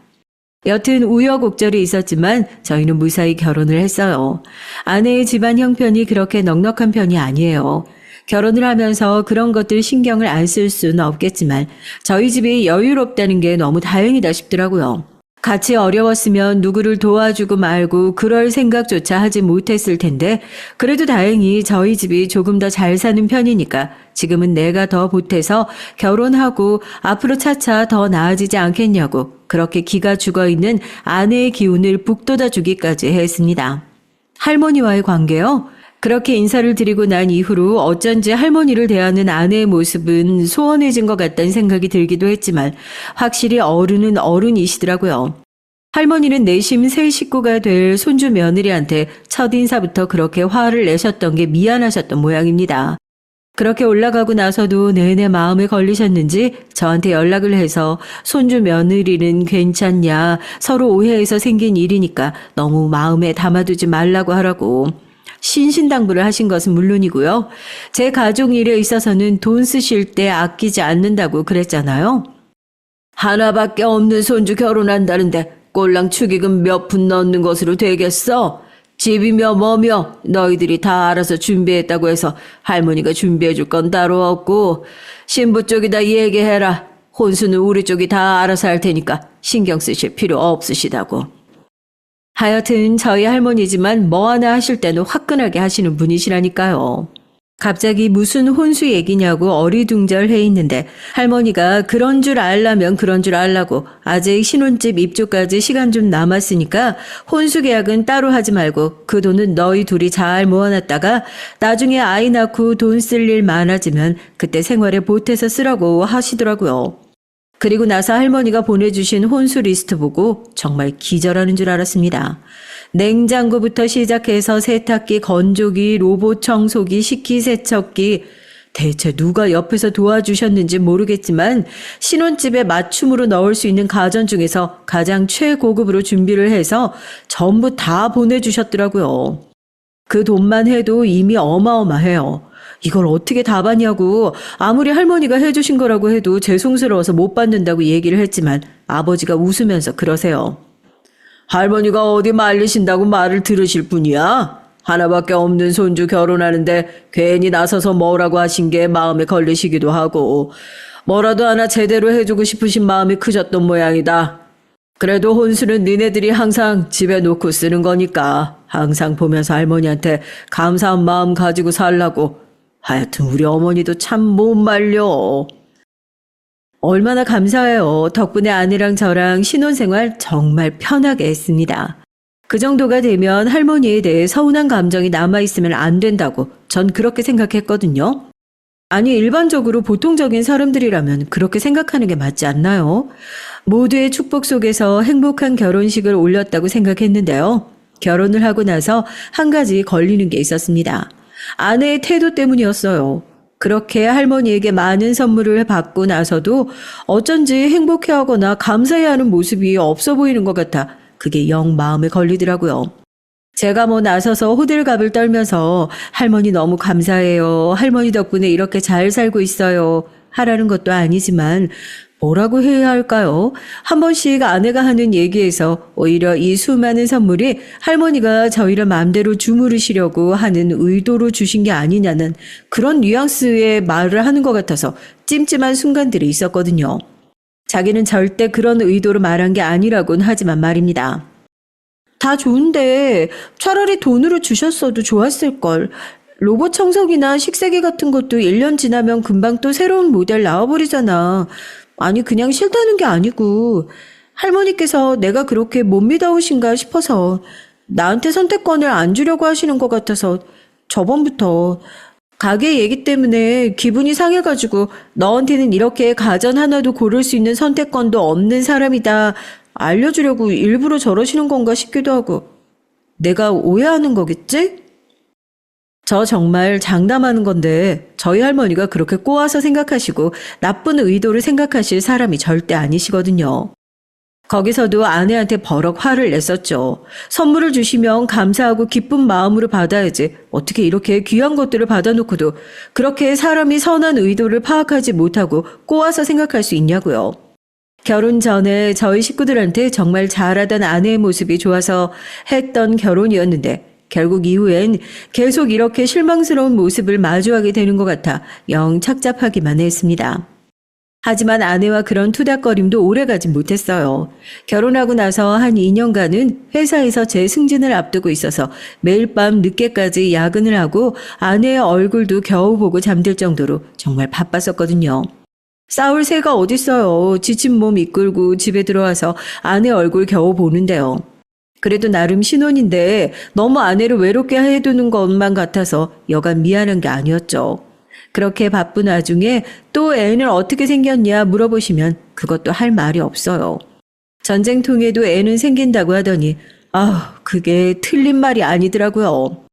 Speaker 1: 여튼 우여곡절이 있었지만 저희는 무사히 결혼을 했어요. 아내의 집안 형편이 그렇게 넉넉한 편이 아니에요. 결혼을 하면서 그런 것들 신경을 안 쓸 수는 없겠지만 저희 집이 여유롭다는 게 너무 다행이다 싶더라고요. 같이 어려웠으면 누구를 도와주고 말고 그럴 생각조차 하지 못했을 텐데 그래도 다행히 저희 집이 조금 더 잘 사는 편이니까 지금은 내가 더 보태서 결혼하고 앞으로 차차 더 나아지지 않겠냐고 그렇게 기가 죽어있는 아내의 기운을 북돋아주기까지 했습니다. 할머니와의 관계요? 그렇게 인사를 드리고 난 이후로 어쩐지 할머니를 대하는 아내의 모습은 소원해진 것 같다는 생각이 들기도 했지만 확실히 어른은 어른이시더라고요. 할머니는 내심 새 식구가 될 손주 며느리한테 첫인사부터 그렇게 화를 내셨던 게 미안하셨던 모양입니다. 그렇게 올라가고 나서도 내내 마음에 걸리셨는지 저한테 연락을 해서 손주 며느리는 괜찮냐, 서로 오해해서 생긴 일이니까 너무 마음에 담아두지 말라고 하라고 신신당부를 하신 것은 물론이고요. 제 가족 일에 있어서는 돈 쓰실 때 아끼지 않는다고 그랬잖아요. 하나밖에 없는 손주 결혼한다는데 꼴랑 축의금 몇 푼 넣는 것으로 되겠어? 집이며 뭐며 너희들이 다 알아서 준비했다고 해서 할머니가 준비해 줄 건 따로 없고 신부 쪽이다 얘기해라. 혼수는 우리 쪽이 다 알아서 할 테니까 신경 쓰실 필요 없으시다고. 하여튼 저희 할머니지만 뭐 하나 하실 때는 화끈하게 하시는 분이시라니까요. 갑자기 무슨 혼수 얘기냐고 어리둥절해 있는데 할머니가 그런 줄 알라면 그런 줄 알라고 아직 신혼집 입주까지 시간 좀 남았으니까 혼수 계약은 따로 하지 말고 그 돈은 너희 둘이 잘 모아놨다가 나중에 아이 낳고 돈 쓸 일 많아지면 그때 생활에 보태서 쓰라고 하시더라고요. 그리고 나서 할머니가 보내주신 혼수 리스트 보고 정말 기절하는 줄 알았습니다. 냉장고부터 시작해서 세탁기, 건조기, 로봇 청소기, 식기세척기 대체 누가 옆에서 도와주셨는지 모르겠지만 신혼집에 맞춤으로 넣을 수 있는 가전 중에서 가장 최고급으로 준비를 해서 전부 다 보내주셨더라고요. 그 돈만 해도 이미 어마어마해요. 이걸 어떻게 다 받냐고 아무리 할머니가 해주신 거라고 해도 죄송스러워서 못 받는다고 얘기를 했지만 아버지가 웃으면서 그러세요. 할머니가 어디 말리신다고 말을 들으실 분이야? 하나밖에 없는 손주 결혼하는데 괜히 나서서 뭐라고 하신 게 마음에 걸리시기도 하고 뭐라도 하나 제대로 해주고 싶으신 마음이 크셨던 모양이다. 그래도 혼수는 니네들이 항상 집에 놓고 쓰는 거니까 항상 보면서 할머니한테 감사한 마음 가지고 살라고. 하여튼 우리 어머니도 참 못 말려. 얼마나 감사해요. 덕분에 아내랑 저랑 신혼생활 정말 편하게 했습니다. 그 정도가 되면 할머니에 대해 서운한 감정이 남아있으면 안 된다고 전 그렇게 생각했거든요. 아니 일반적으로 보통적인 사람들이라면 그렇게 생각하는 게 맞지 않나요? 모두의 축복 속에서 행복한 결혼식을 올렸다고 생각했는데요. 결혼을 하고 나서 한 가지 걸리는 게 있었습니다. 아내의 태도 때문이었어요. 그렇게 할머니에게 많은 선물을 받고 나서도 어쩐지 행복해하거나 감사해하는 모습이 없어 보이는 것 같아 그게 영 마음에 걸리더라고요. 제가 뭐 나서서 호들갑을 떨면서 할머니 너무 감사해요. 할머니 덕분에 이렇게 잘 살고 있어요. 하라는 것도 아니지만 뭐라고 해야 할까요? 한 번씩 아내가 하는 얘기에서 오히려 이 수많은 선물이 할머니가 저희를 마음대로 주무르시려고 하는 의도로 주신 게 아니냐는 그런 뉘앙스의 말을 하는 것 같아서 찜찜한 순간들이 있었거든요. 자기는 절대 그런 의도로 말한 게 아니라고는 하지만 말입니다. 다 좋은데 차라리 돈으로 주셨어도 좋았을걸. 로봇 청소기나 식세기 같은 것도 1년 지나면 금방 또 새로운 모델 나와버리잖아. 아니 그냥 싫다는 게 아니고 할머니께서 내가 그렇게 못 믿어오신가 싶어서 나한테 선택권을 안 주려고 하시는 것 같아서 저번부터 가게 얘기 때문에 기분이 상해가지고 너한테는 이렇게 가전 하나도 고를 수 있는 선택권도 없는 사람이다 알려주려고 일부러 저러시는 건가 싶기도 하고 내가 오해하는 거겠지? 저 정말 장담하는 건데 저희 할머니가 그렇게 꼬아서 생각하시고 나쁜 의도를 생각하실 사람이 절대 아니시거든요. 거기서도 아내한테 버럭 화를 냈었죠. 선물을 주시면 감사하고 기쁜 마음으로 받아야지 어떻게 이렇게 귀한 것들을 받아놓고도 그렇게 사람이 선한 의도를 파악하지 못하고 꼬아서 생각할 수 있냐고요. 결혼 전에 저희 식구들한테 정말 잘하던 아내의 모습이 좋아서 했던 결혼이었는데 결국 이후엔 계속 이렇게 실망스러운 모습을 마주하게 되는 것 같아 영 착잡하기만 했습니다. 하지만 아내와 그런 투닥거림도 오래가지 못했어요. 결혼하고 나서 한 2년간은 회사에서 제 승진을 앞두고 있어서 매일 밤 늦게까지 야근을 하고 아내의 얼굴도 겨우 보고 잠들 정도로 정말 바빴었거든요. 싸울 새가 어딨어요. 지친 몸 이끌고 집에 들어와서 아내 얼굴 겨우 보는데요. 그래도 나름 신혼인데 너무 아내를 외롭게 해두는 것만 같아서 여간 미안한 게 아니었죠. 그렇게 바쁜 와중에 또 애는 어떻게 생겼냐 물어보시면 그것도 할 말이 없어요. 전쟁통에도 애는 생긴다고 하더니 그게 틀린 말이 아니더라고요.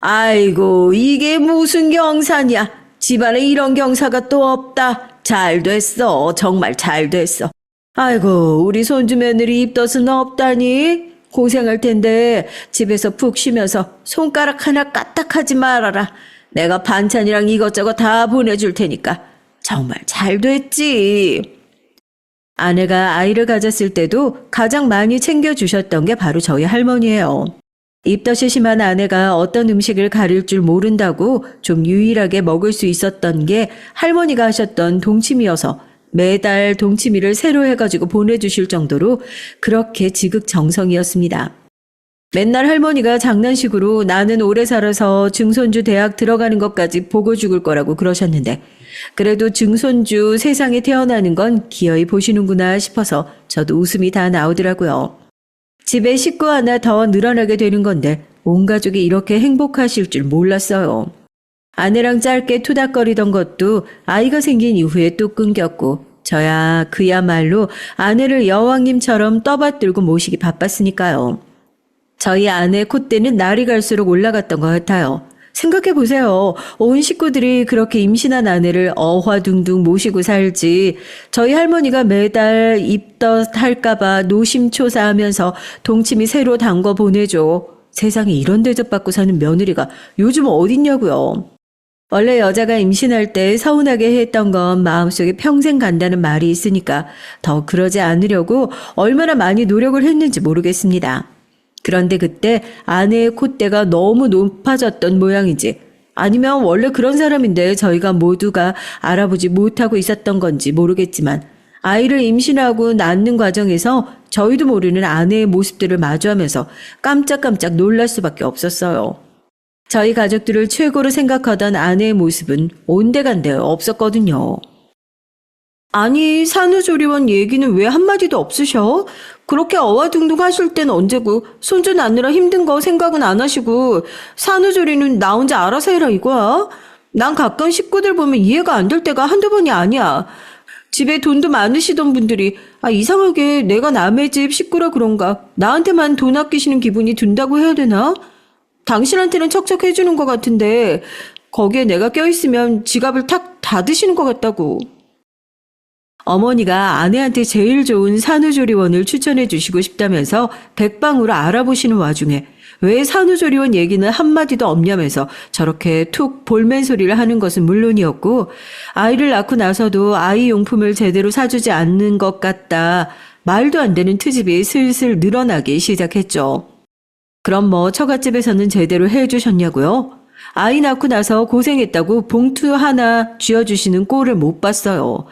Speaker 1: 아이고 이게 무슨 경사냐. 집안에 이런 경사가 또 없다. 잘 됐어. 정말 잘 됐어. 아이고 우리 손주 며느리 입덧은 없다니. 고생할 텐데 집에서 푹 쉬면서 손가락 하나 까딱하지 말아라. 내가 반찬이랑 이것저것 다 보내줄 테니까. 정말 잘 됐지. 아내가 아이를 가졌을 때도 가장 많이 챙겨주셨던 게 바로 저희 할머니예요. 입덧이 심한 아내가 어떤 음식을 가릴 줄 모른다고 좀 유일하게 먹을 수 있었던 게 할머니가 하셨던 동치미여서 매달 동치미를 새로 해가지고 보내주실 정도로 그렇게 지극정성이었습니다. 맨날 할머니가 장난식으로 나는 오래 살아서 증손주 대학 들어가는 것까지 보고 죽을 거라고 그러셨는데 그래도 증손주 세상에 태어나는 건 기어이 보시는구나 싶어서 저도 웃음이 다 나오더라고요. 집에 식구 하나 더 늘어나게 되는 건데 온 가족이 이렇게 행복하실 줄 몰랐어요. 아내랑 짧게 투닥거리던 것도 아이가 생긴 이후에 또 끊겼고 저야 그야말로 아내를 여왕님처럼 떠받들고 모시기 바빴으니까요. 저희 아내 콧대는 날이 갈수록 올라갔던 것 같아요. 생각해보세요. 온 식구들이 그렇게 임신한 아내를 어화둥둥 모시고 살지 저희 할머니가 매달 입덧 할까봐 노심초사하면서 동치미 새로 담궈 보내줘. 세상에 이런 대접받고 사는 며느리가 요즘 어딨냐고요. 원래 여자가 임신할 때 서운하게 했던 건 마음속에 평생 간다는 말이 있으니까 더 그러지 않으려고 얼마나 많이 노력을 했는지 모르겠습니다. 그런데 그때 아내의 콧대가 너무 높아졌던 모양이지 아니면 원래 그런 사람인데 저희가 모두가 알아보지 못하고 있었던 건지 모르겠지만 아이를 임신하고 낳는 과정에서 저희도 모르는 아내의 모습들을 마주하면서 깜짝깜짝 놀랄 수밖에 없었어요. 저희 가족들을 최고로 생각하던 아내의 모습은 온데간데 없었거든요. 아니 산후조리원 얘기는 왜 한마디도 없으셔? 그렇게 어와둥둥 하실 땐 언제고 손주 낳느라 힘든 거 생각은 안 하시고 산후조리는 나 혼자 알아서 해라 이거야? 난 가끔 식구들 보면 이해가 안 될 때가 한두 번이 아니야. 집에 돈도 많으시던 분들이 이상하게 내가 남의 집 식구라 그런가 나한테만 돈 아끼시는 기분이 든다고 해야 되나? 당신한테는 척척해주는 것 같은데 거기에 내가 껴있으면 지갑을 탁 닫으시는 것 같다고. 어머니가 아내한테 제일 좋은 산후조리원을 추천해 주시고 싶다면서 백방으로 알아보시는 와중에 왜 산후조리원 얘기는 한마디도 없냐면서 저렇게 툭 볼멘 소리를 하는 것은 물론이었고, 아이를 낳고 나서도 아이 용품을 제대로 사주지 않는 것 같다. 말도 안 되는 트집이 슬슬 늘어나기 시작했죠. 그럼 뭐 처갓집에서는 제대로 해주셨냐고요? 아이 낳고 나서 고생했다고 봉투 하나 쥐어주시는 꼴을 못 봤어요.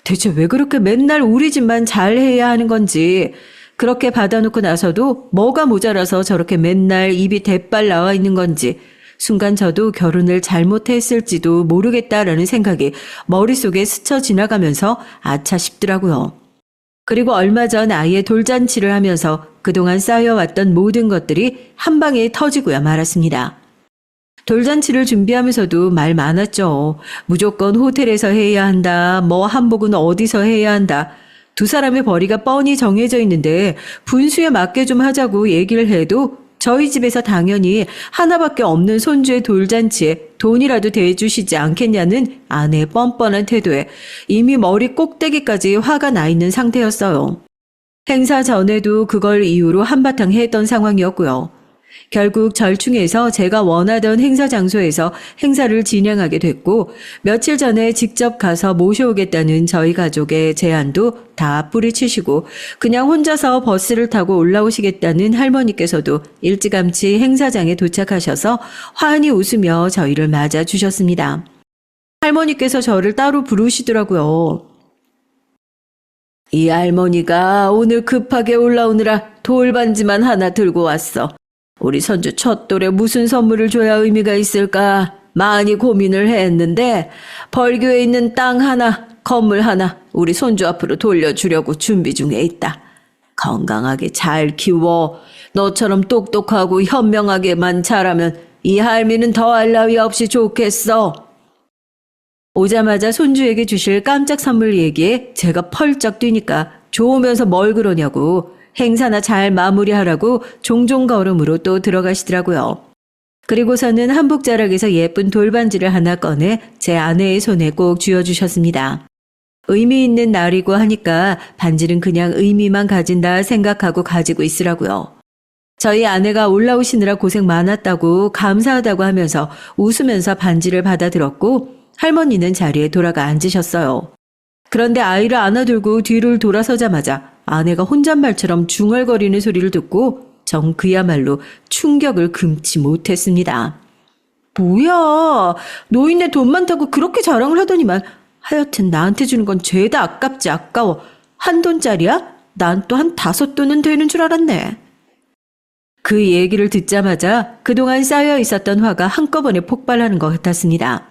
Speaker 1: 대체 왜 그렇게 맨날 우리 집만 잘해야 하는 건지, 그렇게 받아놓고 나서도 뭐가 모자라서 저렇게 맨날 입이 대빨 나와 있는 건지, 순간 저도 결혼을 잘못했을지도 모르겠다라는 생각이 머릿속에 스쳐 지나가면서 아차 싶더라고요. 그리고 얼마 전 아이의 돌잔치를 하면서 그동안 쌓여왔던 모든 것들이 한 방에 터지고야 말았습니다. 돌잔치를 준비하면서도 말 많았죠. 무조건 호텔에서 해야 한다. 뭐 한복은 어디서 해야 한다. 두 사람의 벌이가 뻔히 정해져 있는데 분수에 맞게 좀 하자고 얘기를 해도 저희 집에서 당연히 하나밖에 없는 손주의 돌잔치에 돈이라도 대주시지 않겠냐는 아내의 뻔뻔한 태도에 이미 머리 꼭대기까지 화가 나 있는 상태였어요. 행사 전에도 그걸 이유로 한바탕 했던 상황이었고요. 결국 절충해서 제가 원하던 행사 장소에서 행사를 진행하게 됐고, 며칠 전에 직접 가서 모셔오겠다는 저희 가족의 제안도 다 뿌리치시고 그냥 혼자서 버스를 타고 올라오시겠다는 할머니께서도 일찌감치 행사장에 도착하셔서 환히 웃으며 저희를 맞아주셨습니다. 할머니께서 저를 따로 부르시더라고요. 이 할머니가 오늘 급하게 올라오느라 돌반지만 하나 들고 왔어. 우리 손주 첫돌에 무슨 선물을 줘야 의미가 있을까 많이 고민을 했는데 벌교에 있는 땅 하나, 건물 하나 우리 손주 앞으로 돌려주려고 준비 중에 있다. 건강하게 잘 키워. 너처럼 똑똑하고 현명하게만 자라면 이 할미는 더할 나위 없이 좋겠어. 오자마자 손주에게 주실 깜짝 선물 얘기에 제가 펄쩍 뛰니까 좋으면서 뭘 그러냐고 행사나 잘 마무리하라고 종종 걸음으로 또 들어가시더라고요. 그리고서는 한복자락에서 예쁜 돌반지를 하나 꺼내 제 아내의 손에 꼭 쥐어주셨습니다. 의미 있는 날이고 하니까 반지는 그냥 의미만 가진다 생각하고 가지고 있으라고요. 저희 아내가 올라오시느라 고생 많았다고 감사하다고 하면서 웃으면서 반지를 받아들었고 할머니는 자리에 돌아가 앉으셨어요. 그런데 아이를 안아들고 뒤를 돌아서자마자 아내가 혼잣말처럼 중얼거리는 소리를 듣고 전 그야말로 충격을 금치 못했습니다. 뭐야, 노인네 돈 많다고 그렇게 자랑을 하더니만 하여튼 나한테 주는 건 죄다 아깝지 아까워. 한 돈짜리야? 난 또 한 5돈은 되는 줄 알았네. 그 얘기를 듣자마자 그동안 쌓여 있었던 화가 한꺼번에 폭발하는 것 같았습니다.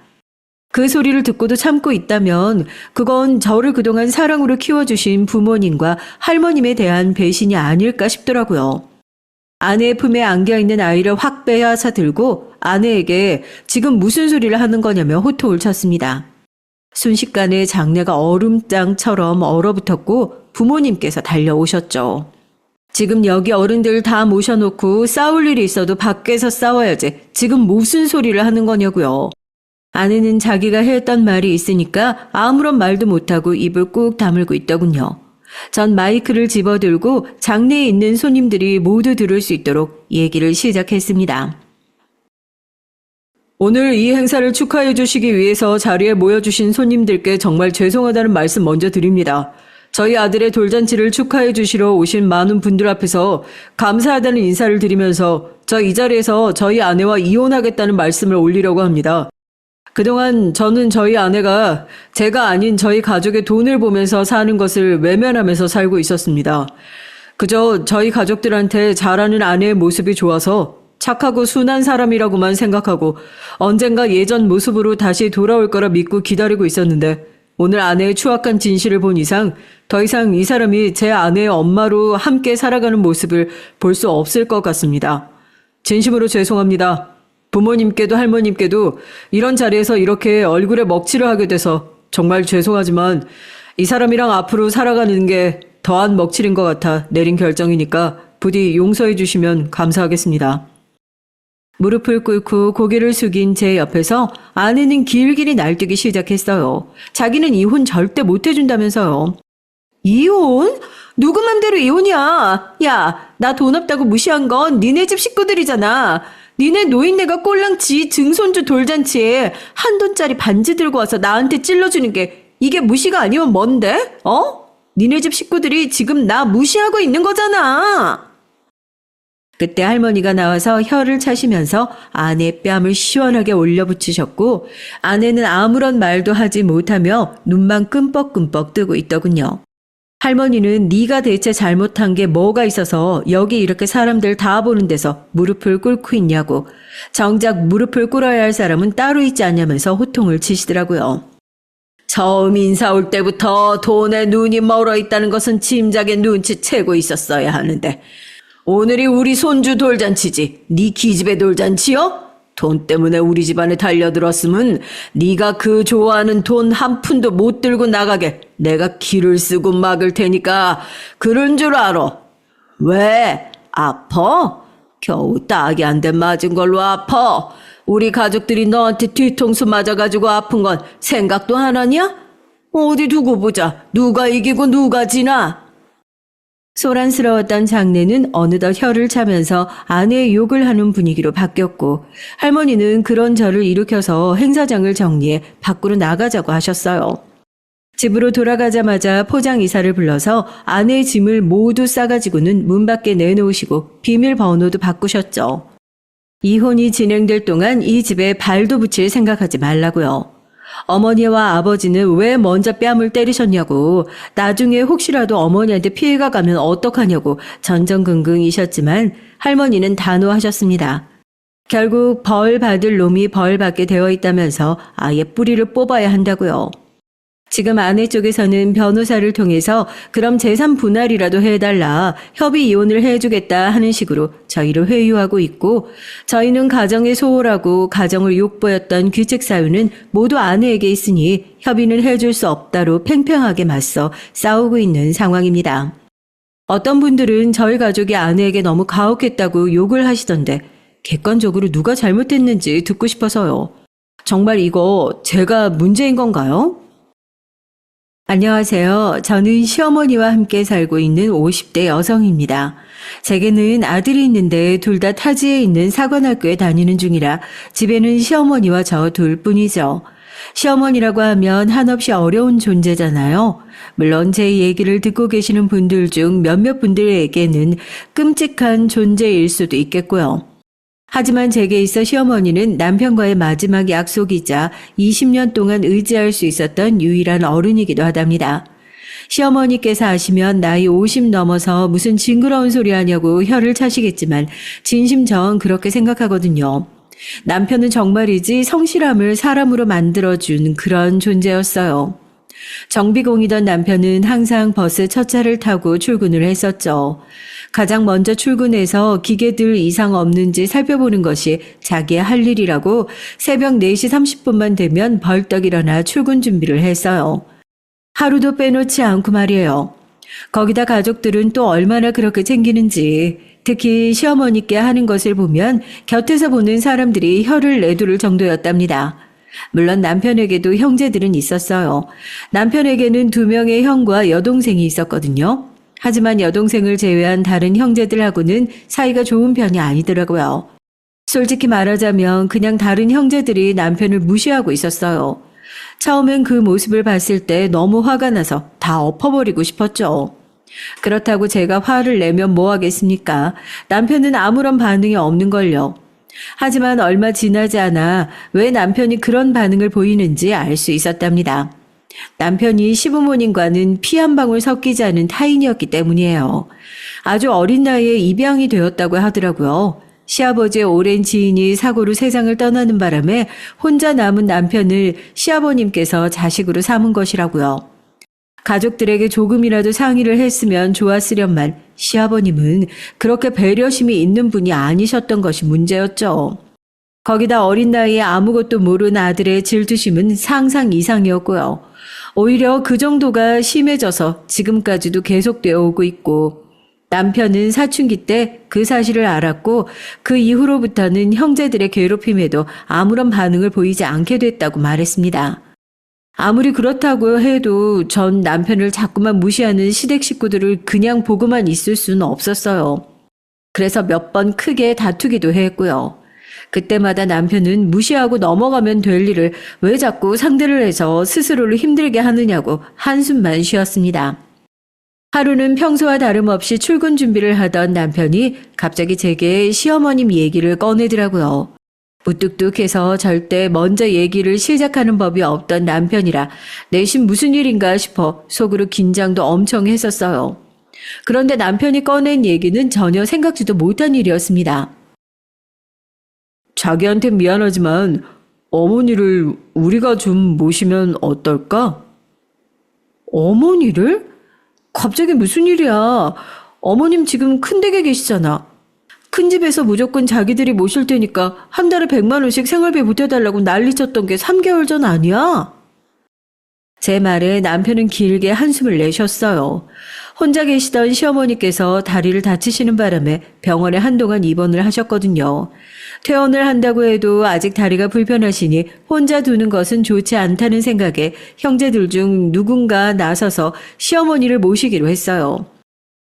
Speaker 1: 그 소리를 듣고도 참고 있다면 그건 저를 그동안 사랑으로 키워주신 부모님과 할머님에 대한 배신이 아닐까 싶더라고요. 아내의 품에 안겨있는 아이를 확 빼앗아 들고 아내에게 지금 무슨 소리를 하는 거냐며 호통을 쳤습니다. 순식간에 장내가 얼음장처럼 얼어붙었고 부모님께서 달려오셨죠. 지금 여기 어른들 다 모셔놓고 싸울 일이 있어도 밖에서 싸워야지 지금 무슨 소리를 하는 거냐고요. 아내는 자기가 했던 말이 있으니까 아무런 말도 못하고 입을 꾹 다물고 있더군요. 전 마이크를 집어들고 장내에 있는 손님들이 모두 들을 수 있도록 얘기를 시작했습니다. 오늘 이 행사를 축하해 주시기 위해서 자리에 모여주신 손님들께 정말 죄송하다는 말씀 먼저 드립니다. 저희 아들의 돌잔치를 축하해 주시러 오신 많은 분들 앞에서 감사하다는 인사를 드리면서 저 이 자리에서 저희 아내와 이혼하겠다는 말씀을 올리려고 합니다. 그동안 저는 저희 아내가 제가 아닌 저희 가족의 돈을 보면서 사는 것을 외면하면서 살고 있었습니다. 그저 저희 가족들한테 잘하는 아내의 모습이 좋아서 착하고 순한 사람이라고만 생각하고 언젠가 예전 모습으로 다시 돌아올 거라 믿고 기다리고 있었는데 오늘 아내의 추악한 진실을 본 이상 더 이상 이 사람이 제 아내의 엄마로 함께 살아가는 모습을 볼 수 없을 것 같습니다. 진심으로 죄송합니다. 부모님께도 할머님께도 이런 자리에서 이렇게 얼굴에 먹칠을 하게 돼서 정말 죄송하지만 이 사람이랑 앞으로 살아가는 게 더한 먹칠인 것 같아 내린 결정이니까 부디 용서해 주시면 감사하겠습니다. 무릎을 꿇고 고개를 숙인 제 옆에서 아내는 길길이 날뛰기 시작했어요. 자기는 이혼 절대 못 해준다면서요. 이혼? 누구 맘대로 이혼이야? 야, 나 돈 없다고 무시한 건 니네 집 식구들이잖아. 니네 노인네가 꼴랑지 증손주 돌잔치에 한돈짜리 반지 들고 와서 나한테 찔러주는 게 이게 무시가 아니면 뭔데? 어? 니네 집 식구들이 지금 나 무시하고 있는 거잖아. 그때 할머니가 나와서 혀를 차시면서 아내의 뺨을 시원하게 올려붙이셨고 아내는 아무런 말도 하지 못하며 눈만 끔뻑끔뻑 뜨고 있더군요. 할머니는 네가 대체 잘못한 게 뭐가 있어서 여기 이렇게 사람들 다 보는 데서 무릎을 꿇고 있냐고 정작 무릎을 꿇어야 할 사람은 따로 있지 않냐면서 호통을 치시더라고요. 처음 인사 올 때부터 돈에 눈이 멀어 있다는 것은 짐작에 눈치채고 있었어야 하는데 오늘이 우리 손주 돌잔치지 네 기집애 돌잔치요? 돈 때문에 우리 집안에 달려들었으면 네가 그 좋아하는 돈 한 푼도 못 들고 나가게 내가 기를 쓰고 막을 테니까 그런 줄 알아. 왜? 아파? 겨우 딱이 안 된 맞은 걸로 아파? 우리 가족들이 너한테 뒤통수 맞아가지고 아픈 건 생각도 안 하냐? 어디 두고 보자. 누가 이기고 누가 지나? 소란스러웠던 장내는 어느덧 혀를 차면서 아내의 욕을 하는 분위기로 바뀌었고 할머니는 그런 저를 일으켜서 행사장을 정리해 밖으로 나가자고 하셨어요. 집으로 돌아가자마자 포장이사를 불러서 아내의 짐을 모두 싸가지고는 문 밖에 내놓으시고 비밀번호도 바꾸셨죠. 이혼이 진행될 동안 이 집에 발도 붙일 생각하지 말라고요. 어머니와 아버지는 왜 먼저 뺨을 때리셨냐고 나중에 혹시라도 어머니한테 피해가 가면 어떡하냐고 전전긍긍이셨지만 할머니는 단호하셨습니다. 결국 벌 받을 놈이 벌 받게 되어 있다면서 아예 뿌리를 뽑아야 한다고요. 지금 아내 쪽에서는 변호사를 통해서 그럼 재산 분할이라도 해달라 협의 이혼을 해주겠다 하는 식으로 저희를 회유하고 있고 저희는 가정의 소홀하고 가정을 욕보였던 규칙 사유는 모두 아내에게 있으니 협의는 해줄 수 없다로 팽팽하게 맞서 싸우고 있는 상황입니다. 어떤 분들은 저희 가족이 아내에게 너무 가혹했다고 욕을 하시던데 객관적으로 누가 잘못했는지 듣고 싶어서요. 정말 이거 제가 문제인 건가요? 안녕하세요. 저는 시어머니와 함께 살고 있는 50대 여성입니다. 제게는 아들이 있는데 둘 다 타지에 있는 사관학교에 다니는 중이라 집에는 시어머니와 저 둘뿐이죠. 시어머니라고 하면 한없이 어려운 존재잖아요. 물론 제 얘기를 듣고 계시는 분들 중 몇몇 분들에게는 끔찍한 존재일 수도 있겠고요. 하지만 제게 있어 시어머니는 남편과의 마지막 약속이자 20년 동안 의지할 수 있었던 유일한 어른이기도 하답니다. 시어머니께서 아시면 나이 50 넘어서 무슨 징그러운 소리 하냐고 혀를 차시겠지만 진심 전 그렇게 생각하거든요. 남편은 정말이지 성실함을 사람으로 만들어준 그런 존재였어요. 정비공이던 남편은 항상 버스 첫 차를 타고 출근을 했었죠. 가장 먼저 출근해서 기계들 이상 없는지 살펴보는 것이 자기의 할 일이라고 새벽 4시 30분만 되면 벌떡 일어나 출근 준비를 했어요. 하루도 빼놓지 않고 말이에요. 거기다 가족들은 또 얼마나 그렇게 챙기는지 특히 시어머니께 하는 것을 보면 곁에서 보는 사람들이 혀를 내두를 정도였답니다. 물론 남편에게도 형제들은 있었어요. 남편에게는 2명의 형과 여동생이 있었거든요. 하지만 여동생을 제외한 다른 형제들하고는 사이가 좋은 편이 아니더라고요. 솔직히 말하자면 그냥 다른 형제들이 남편을 무시하고 있었어요. 처음엔 그 모습을 봤을 때 너무 화가 나서 다 엎어버리고 싶었죠. 그렇다고 제가 화를 내면 뭐 하겠습니까? 남편은 아무런 반응이 없는걸요. 하지만 얼마 지나지 않아 왜 남편이 그런 반응을 보이는지 알 수 있었답니다. 남편이 시부모님과는 피 한 방울 섞이지 않은 타인이었기 때문이에요. 아주 어린 나이에 입양이 되었다고 하더라고요. 시아버지의 오랜 지인이 사고로 세상을 떠나는 바람에 혼자 남은 남편을 시아버님께서 자식으로 삼은 것이라고요. 가족들에게 조금이라도 상의를 했으면 좋았으련만 시아버님은 그렇게 배려심이 있는 분이 아니셨던 것이 문제였죠. 거기다 어린 나이에 아무것도 모르는 아들의 질투심은 상상 이상이었고요. 오히려 그 정도가 심해져서 지금까지도 계속되어 오고 있고 남편은 사춘기 때 그 사실을 알았고 그 이후로부터는 형제들의 괴롭힘에도 아무런 반응을 보이지 않게 됐다고 말했습니다. 아무리 그렇다고 해도 전 남편을 자꾸만 무시하는 시댁 식구들을 그냥 보고만 있을 수는 없었어요. 그래서 몇 번 크게 다투기도 했고요. 그때마다 남편은 무시하고 넘어가면 될 일을 왜 자꾸 상대를 해서 스스로를 힘들게 하느냐고 한숨만 쉬었습니다. 하루는 평소와 다름없이 출근 준비를 하던 남편이 갑자기 제게 시어머님 얘기를 꺼내더라고요. 무뚝뚝해서 절대 먼저 얘기를 시작하는 법이 없던 남편이라 내심 무슨 일인가 싶어 속으로 긴장도 엄청 했었어요. 그런데 남편이 꺼낸 얘기는 전혀 생각지도 못한 일이었습니다.
Speaker 2: 자기한테 미안하지만 어머니를 우리가 좀 모시면 어떨까?
Speaker 1: 어머니를? 갑자기 무슨 일이야? 어머님 지금 큰 댁에 계시잖아. 큰 집에서 무조건 자기들이 모실 테니까 한 달에 100만 원씩 생활비 보태달라고 난리쳤던 게 3개월 전 아니야? 제 말에 남편은 길게 한숨을 내셨어요. 혼자 계시던 시어머니께서 다리를 다치시는 바람에 병원에 한동안 입원을 하셨거든요. 퇴원을 한다고 해도 아직 다리가 불편하시니 혼자 두는 것은 좋지 않다는 생각에 형제들 중 누군가 나서서 시어머니를 모시기로 했어요.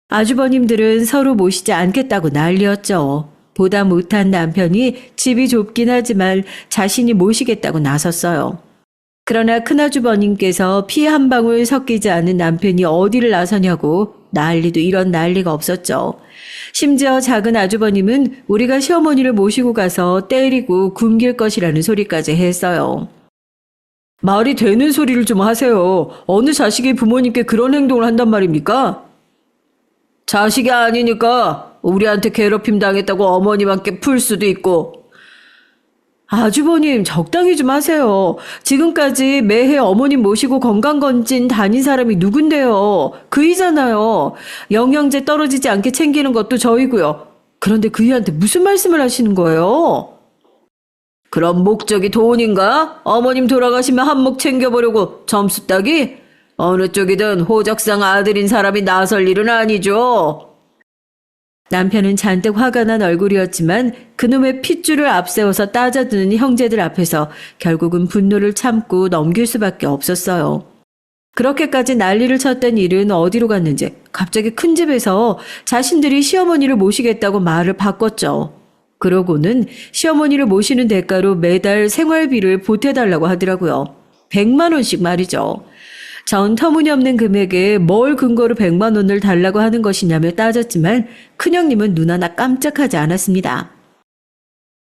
Speaker 1: 아주버님들은 서로 모시지 않겠다고 난리였죠. 보다 못한 남편이 집이 좁긴 하지만 자신이 모시겠다고 나섰어요. 그러나 큰아주버님께서 피 한 방울 섞이지 않은 남편이 어디를 나서냐고 난리도 이런 난리가 없었죠. 심지어 작은 아주버님은 우리가 시어머니를 모시고 가서 때리고 굶길 것이라는 소리까지 했어요.
Speaker 2: 말이 되는 소리를 좀 하세요. 어느 자식이 부모님께 그런 행동을 한단 말입니까? 자식이 아니니까 우리한테 괴롭힘 당했다고 어머님한테 풀 수도 있고.
Speaker 1: 아주버님 적당히 좀 하세요. 지금까지 매해 어머님 모시고 건강검진 다닌 사람이 누군데요. 그이잖아요. 영양제 떨어지지 않게 챙기는 것도 저희고요. 그런데 그이한테 무슨 말씀을 하시는 거예요?
Speaker 2: 그럼 목적이 돈인가? 어머님 돌아가시면 한몫 챙겨보려고 점수 따기? 어느 쪽이든 호적상 아들인 사람이 나설 일은 아니죠.
Speaker 1: 남편은 잔뜩 화가 난 얼굴이었지만 그놈의 핏줄을 앞세워서 따져드는 형제들 앞에서 결국은 분노를 참고 넘길 수밖에 없었어요. 그렇게까지 난리를 쳤던 일은 어디로 갔는지 갑자기 큰 집에서 자신들이 시어머니를 모시겠다고 말을 바꿨죠. 그러고는 시어머니를 모시는 대가로 매달 생활비를 보태달라고 하더라고요. 100만 원씩 말이죠. 전 터무니없는 금액에 뭘 근거로 100만 원을 달라고 하는 것이냐며 따졌지만 큰형님은 눈 하나 깜짝하지 않았습니다.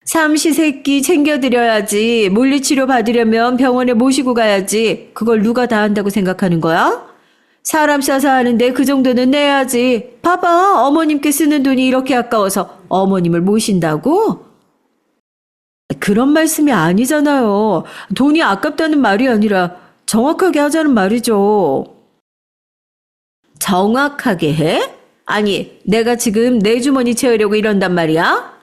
Speaker 1: 삼시세끼 챙겨드려야지. 물리치료 받으려면 병원에 모시고 가야지. 그걸 누가 다 한다고 생각하는 거야? 사람 싸서 하는데 그 정도는 내야지. 봐봐, 어머님께 쓰는 돈이 이렇게 아까워서 어머님을 모신다고? 그런 말씀이 아니잖아요. 돈이 아깝다는 말이 아니라 정확하게 하자는 말이죠. 정확하게 해? 아니, 내가 지금 내 주머니 채우려고 이런단 말이야?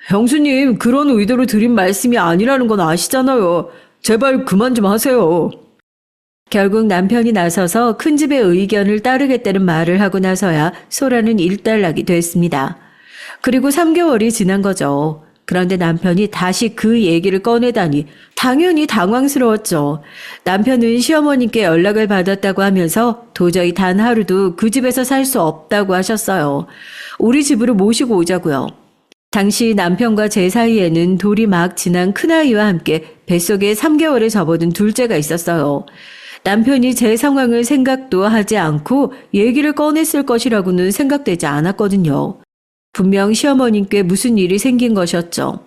Speaker 2: 형수님, 그런 의도로 드린 말씀이 아니라는 건 아시잖아요. 제발 그만 좀 하세요.
Speaker 1: 결국 남편이 나서서 큰 집의 의견을 따르겠다는 말을 하고 나서야 소라는 일단락이 됐습니다. 그리고 3개월이 지난 거죠. 그런데 남편이 다시 그 얘기를 꺼내다니 당연히 당황스러웠죠. 남편은 시어머님께 연락을 받았다고 하면서 도저히 단 하루도 그 집에서 살 수 없다고 하셨어요. 우리 집으로 모시고 오자고요. 당시 남편과 제 사이에는 돌이 막 지난 큰아이와 함께 뱃속에 3개월에 접어든 둘째가 있었어요. 남편이 제 상황을 생각도 하지 않고 얘기를 꺼냈을 것이라고는 생각되지 않았거든요. 분명 시어머님께 무슨 일이 생긴 것이었죠.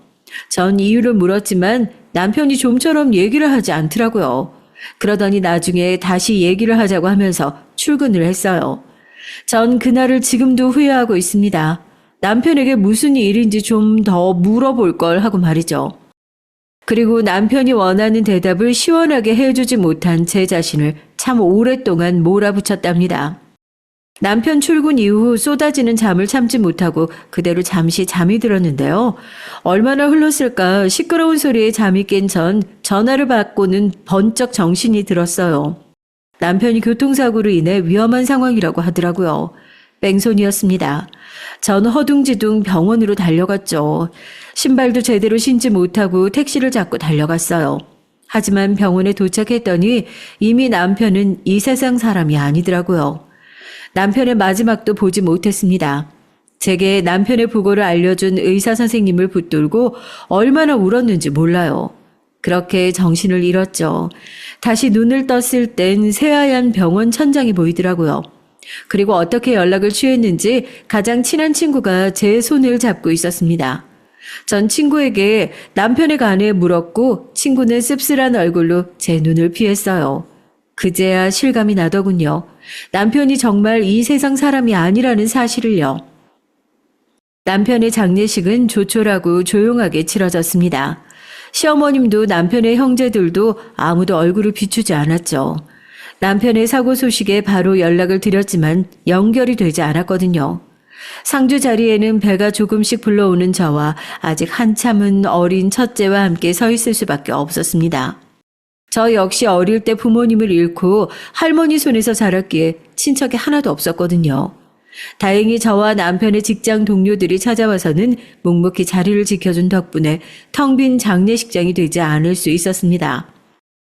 Speaker 1: 전 이유를 물었지만 남편이 좀처럼 얘기를 하지 않더라고요. 그러더니 나중에 다시 얘기를 하자고 하면서 출근을 했어요. 전 그날을 지금도 후회하고 있습니다. 남편에게 무슨 일인지 좀 더 물어볼 걸 하고 말이죠. 그리고 남편이 원하는 대답을 시원하게 해주지 못한 제 자신을 참 오랫동안 몰아붙였답니다. 남편 출근 이후 쏟아지는 잠을 참지 못하고 그대로 잠시 잠이 들었는데요. 얼마나 흘렀을까 시끄러운 소리에 잠이 깬 전 전화를 받고는 번쩍 정신이 들었어요. 남편이 교통사고로 인해 위험한 상황이라고 하더라고요. 뺑소니였습니다. 전 허둥지둥 병원으로 달려갔죠. 신발도 제대로 신지 못하고 택시를 잡고 달려갔어요. 하지만 병원에 도착했더니 이미 남편은 이 세상 사람이 아니더라고요. 남편의 마지막도 보지 못했습니다. 제게 남편의 부고를 알려준 의사 선생님을 붙들고 얼마나 울었는지 몰라요. 그렇게 정신을 잃었죠. 다시 눈을 떴을 땐 새하얀 병원 천장이 보이더라고요. 그리고 어떻게 연락을 취했는지 가장 친한 친구가 제 손을 잡고 있었습니다. 전 친구에게 남편의 간에 물었고 친구는 씁쓸한 얼굴로 제 눈을 피했어요. 그제야 실감이 나더군요. 남편이 정말 이 세상 사람이 아니라는 사실을요. 남편의 장례식은 조촐하고 조용하게 치러졌습니다. 시어머님도 남편의 형제들도 아무도 얼굴을 비추지 않았죠. 남편의 사고 소식에 바로 연락을 드렸지만 연결이 되지 않았거든요. 상주 자리에는 배가 조금씩 불러오는 저와 아직 한참은 어린 첫째와 함께 서 있을 수밖에 없었습니다. 저 역시 어릴 때 부모님을 잃고 할머니 손에서 자랐기에 친척이 하나도 없었거든요. 다행히 저와 남편의 직장 동료들이 찾아와서는 묵묵히 자리를 지켜준 덕분에 텅 빈 장례식장이 되지 않을 수 있었습니다.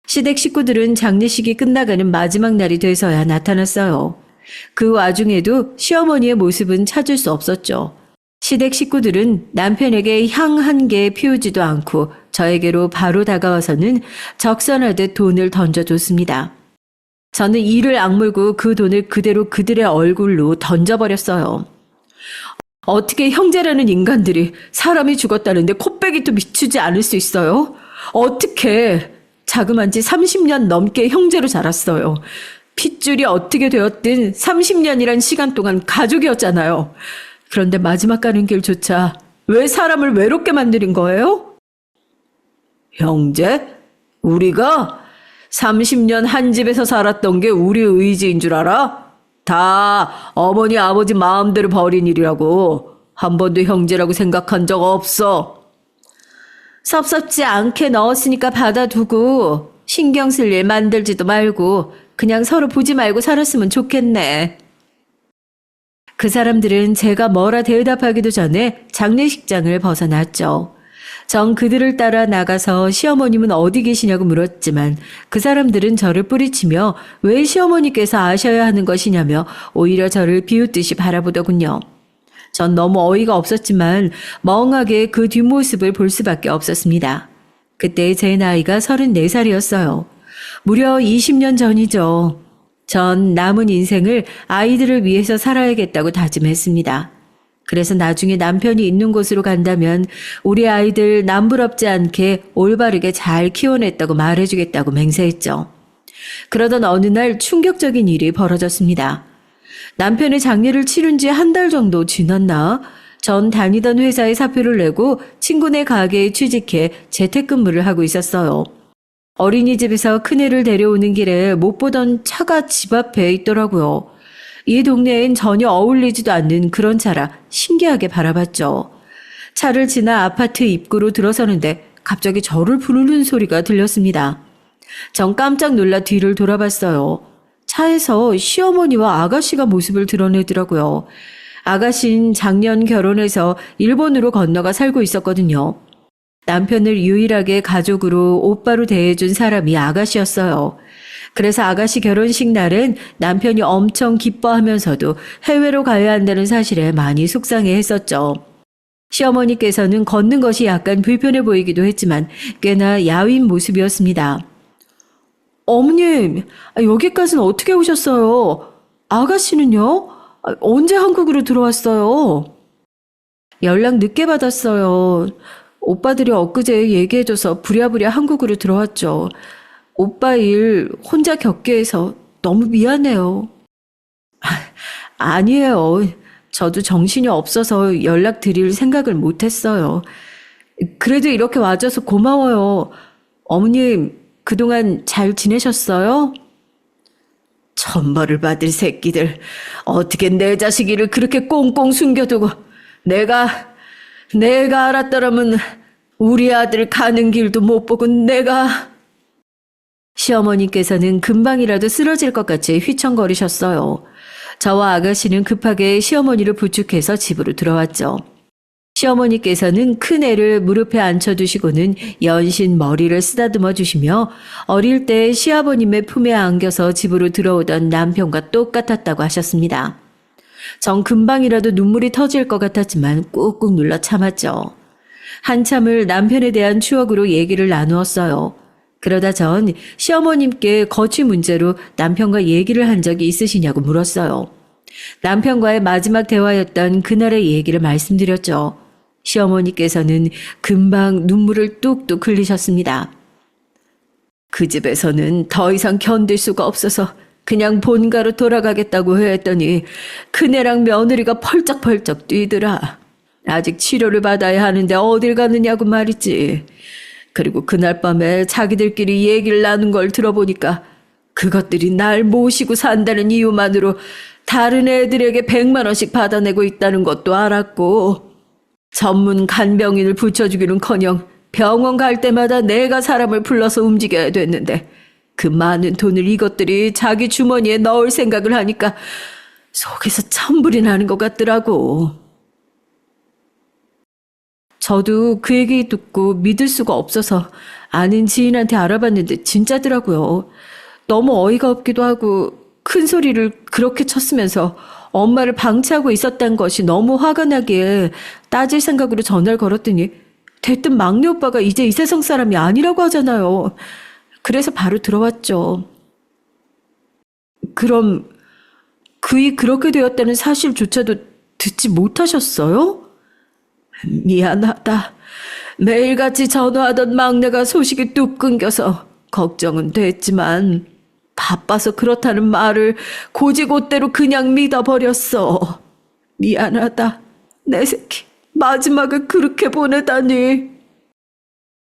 Speaker 1: 시댁 식구들은 장례식이 끝나가는 마지막 날이 돼서야 나타났어요. 그 와중에도 시어머니의 모습은 찾을 수 없었죠. 시댁 식구들은 남편에게 향 한 개 피우지도 않고 저에게로 바로 다가와서는 적선하듯 돈을 던져줬습니다. 저는 이를 악물고 그 돈을 그대로 그들의 얼굴로 던져버렸어요. 어떻게 형제라는 인간들이 사람이 죽었다는데 코빼기도 미치지 않을 수 있어요? 어떻게? 자그만 지 30년 넘게 형제로 자랐어요. 핏줄이 어떻게 되었든 30년이란 시간 동안 가족이었잖아요. 그런데 마지막 가는 길조차 왜 사람을 외롭게 만드는 거예요? 형제? 우리가 30년 한 집에서 살았던 게 우리 의지인 줄 알아? 다 어머니 아버지 마음대로 벌인 일이라고. 한 번도 형제라고 생각한 적 없어. 섭섭지 않게 넣었으니까 받아두고 신경 쓸 일 만들지도 말고 그냥 서로 보지 말고 살았으면 좋겠네. 그 사람들은 제가 뭐라 대답하기도 전에 장례식장을 벗어났죠. 전 그들을 따라 나가서 시어머님은 어디 계시냐고 물었지만 그 사람들은 저를 뿌리치며 왜 시어머니께서 아셔야 하는 것이냐며 오히려 저를 비웃듯이 바라보더군요. 전 너무 어이가 없었지만 멍하게 그 뒷모습을 볼 수밖에 없었습니다. 그때 제 나이가 34살이었어요. 무려 20년 전이죠. 전 남은 인생을 아이들을 위해서 살아야겠다고 다짐했습니다. 그래서 나중에 남편이 있는 곳으로 간다면 우리 아이들 남부럽지 않게 올바르게 잘 키워냈다고 말해주겠다고 맹세했죠. 그러던 어느 날 충격적인 일이 벌어졌습니다. 남편의 장례를 치른 지 한 달 정도 지났나? 전 다니던 회사에 사표를 내고 친구네 가게에 취직해 재택근무를 하고 있었어요. 어린이집에서 큰애를 데려오는 길에 못 보던 차가 집 앞에 있더라고요. 이 동네엔 전혀 어울리지도 않는 그런 차라 신기하게 바라봤죠. 차를 지나 아파트 입구로 들어서는데 갑자기 저를 부르는 소리가 들렸습니다. 전 깜짝 놀라 뒤를 돌아봤어요. 차에서 시어머니와 아가씨가 모습을 드러내더라고요. 아가씨는 작년 결혼해서 일본으로 건너가 살고 있었거든요. 남편을 유일하게 가족으로 오빠로 대해준 사람이 아가씨였어요. 그래서 아가씨 결혼식 날엔 남편이 엄청 기뻐하면서도 해외로 가야 한다는 사실에 많이 속상해했었죠. 시어머니께서는 걷는 것이 약간 불편해 보이기도 했지만 꽤나 야윈 모습이었습니다. 어머님, 여기까지는 어떻게 오셨어요? 아가씨는요? 언제 한국으로 들어왔어요? 연락 늦게 받았어요. 오빠들이 엊그제 얘기해줘서 부랴부랴 한국으로 들어왔죠. 오빠 일 혼자 겪게 해서 너무 미안해요. 아니에요. 저도 정신이 없어서 연락드릴 생각을 못했어요. 그래도 이렇게 와줘서 고마워요. 어머님, 그동안 잘 지내셨어요? 천벌을 받을 새끼들. 어떻게 내 자식이를 그렇게 꽁꽁 숨겨두고 내가 알았더라면 우리 아들 가는 길도 못 보고 내가... 시어머니께서는 금방이라도 쓰러질 것 같이 휘청거리셨어요. 저와 아가씨는 급하게 시어머니를 부축해서 집으로 들어왔죠. 시어머니께서는 큰애를 무릎에 앉혀두시고는 연신 머리를 쓰다듬어 주시며 어릴 때 시아버님의 품에 안겨서 집으로 들어오던 남편과 똑같았다고 하셨습니다. 전 금방이라도 눈물이 터질 것 같았지만 꾹꾹 눌러 참았죠. 한참을 남편에 대한 추억으로 얘기를 나누었어요. 그러다 전 시어머님께 거취 문제로 남편과 얘기를 한 적이 있으시냐고 물었어요. 남편과의 마지막 대화였던 그날의 얘기를 말씀드렸죠. 시어머니께서는 금방 눈물을 뚝뚝 흘리셨습니다. 그 집에서는 더 이상 견딜 수가 없어서 그냥 본가로 돌아가겠다고 했더니 큰애랑 며느리가 펄쩍펄쩍 뛰더라. 아직 치료를 받아야 하는데 어딜 가느냐고 말이지. 그리고 그날 밤에 자기들끼리 얘기를 나눈 걸 들어보니까 그것들이 날 모시고 산다는 이유만으로 다른 애들에게 100만 원씩 받아내고 있다는 것도 알았고 전문 간병인을 붙여주기는커녕 병원 갈 때마다 내가 사람을 불러서 움직여야 됐는데 그 많은 돈을 이것들이 자기 주머니에 넣을 생각을 하니까 속에서 천불이 나는 것 같더라고. 저도 그 얘기 듣고 믿을 수가 없어서 아는 지인한테 알아봤는데 진짜더라고요. 너무 어이가 없기도 하고 큰 소리를 그렇게 쳤으면서 엄마를 방치하고 있었다는 것이 너무 화가 나기에 따질 생각으로 전화를 걸었더니 대뜸 막내 오빠가 이제 이 세상 사람이 아니라고 하잖아요. 그래서 바로 들어왔죠. 그럼 그이 그렇게 되었다는 사실조차도 듣지 못하셨어요? 미안하다. 매일같이 전화하던 막내가 소식이 뚝 끊겨서 걱정은 됐지만 바빠서 그렇다는 말을 고지고대로 그냥 믿어버렸어. 미안하다. 내 새끼 마지막을 그렇게 보내다니.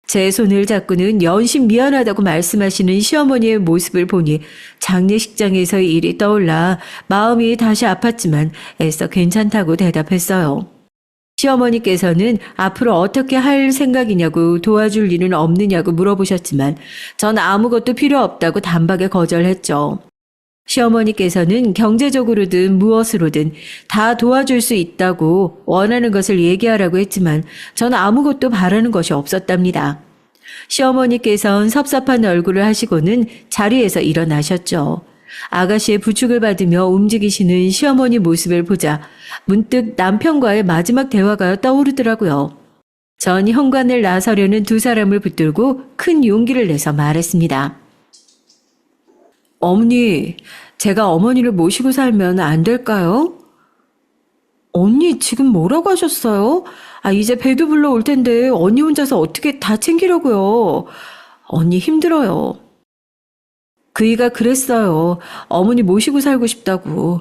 Speaker 1: 제 손을 잡고는 연신 미안하다고 말씀하시는 시어머니의 모습을 보니 장례식장에서의 일이 떠올라 마음이 다시 아팠지만 애써 괜찮다고 대답했어요. 시어머니께서는 앞으로 어떻게 할 생각이냐고 도와줄 일은 없느냐고 물어보셨지만 전 아무것도 필요 없다고 단박에 거절했죠. 시어머니께서는 경제적으로든 무엇으로든 다 도와줄 수 있다고 원하는 것을 얘기하라고 했지만 전 아무것도 바라는 것이 없었답니다. 시어머니께서는 섭섭한 얼굴을 하시고는 자리에서 일어나셨죠. 아가씨의 부축을 받으며 움직이시는 시어머니 모습을 보자 문득 남편과의 마지막 대화가 떠오르더라고요. 전 현관을 나서려는 두 사람을 붙들고 큰 용기를 내서 말했습니다. 어머니, 제가 어머니를 모시고 살면 안 될까요? 언니 지금 뭐라고 하셨어요? 이제 배도 불러올 텐데 언니 혼자서 어떻게 다 챙기려고요. 언니 힘들어요. 그이가 그랬어요. 어머니 모시고 살고 싶다고.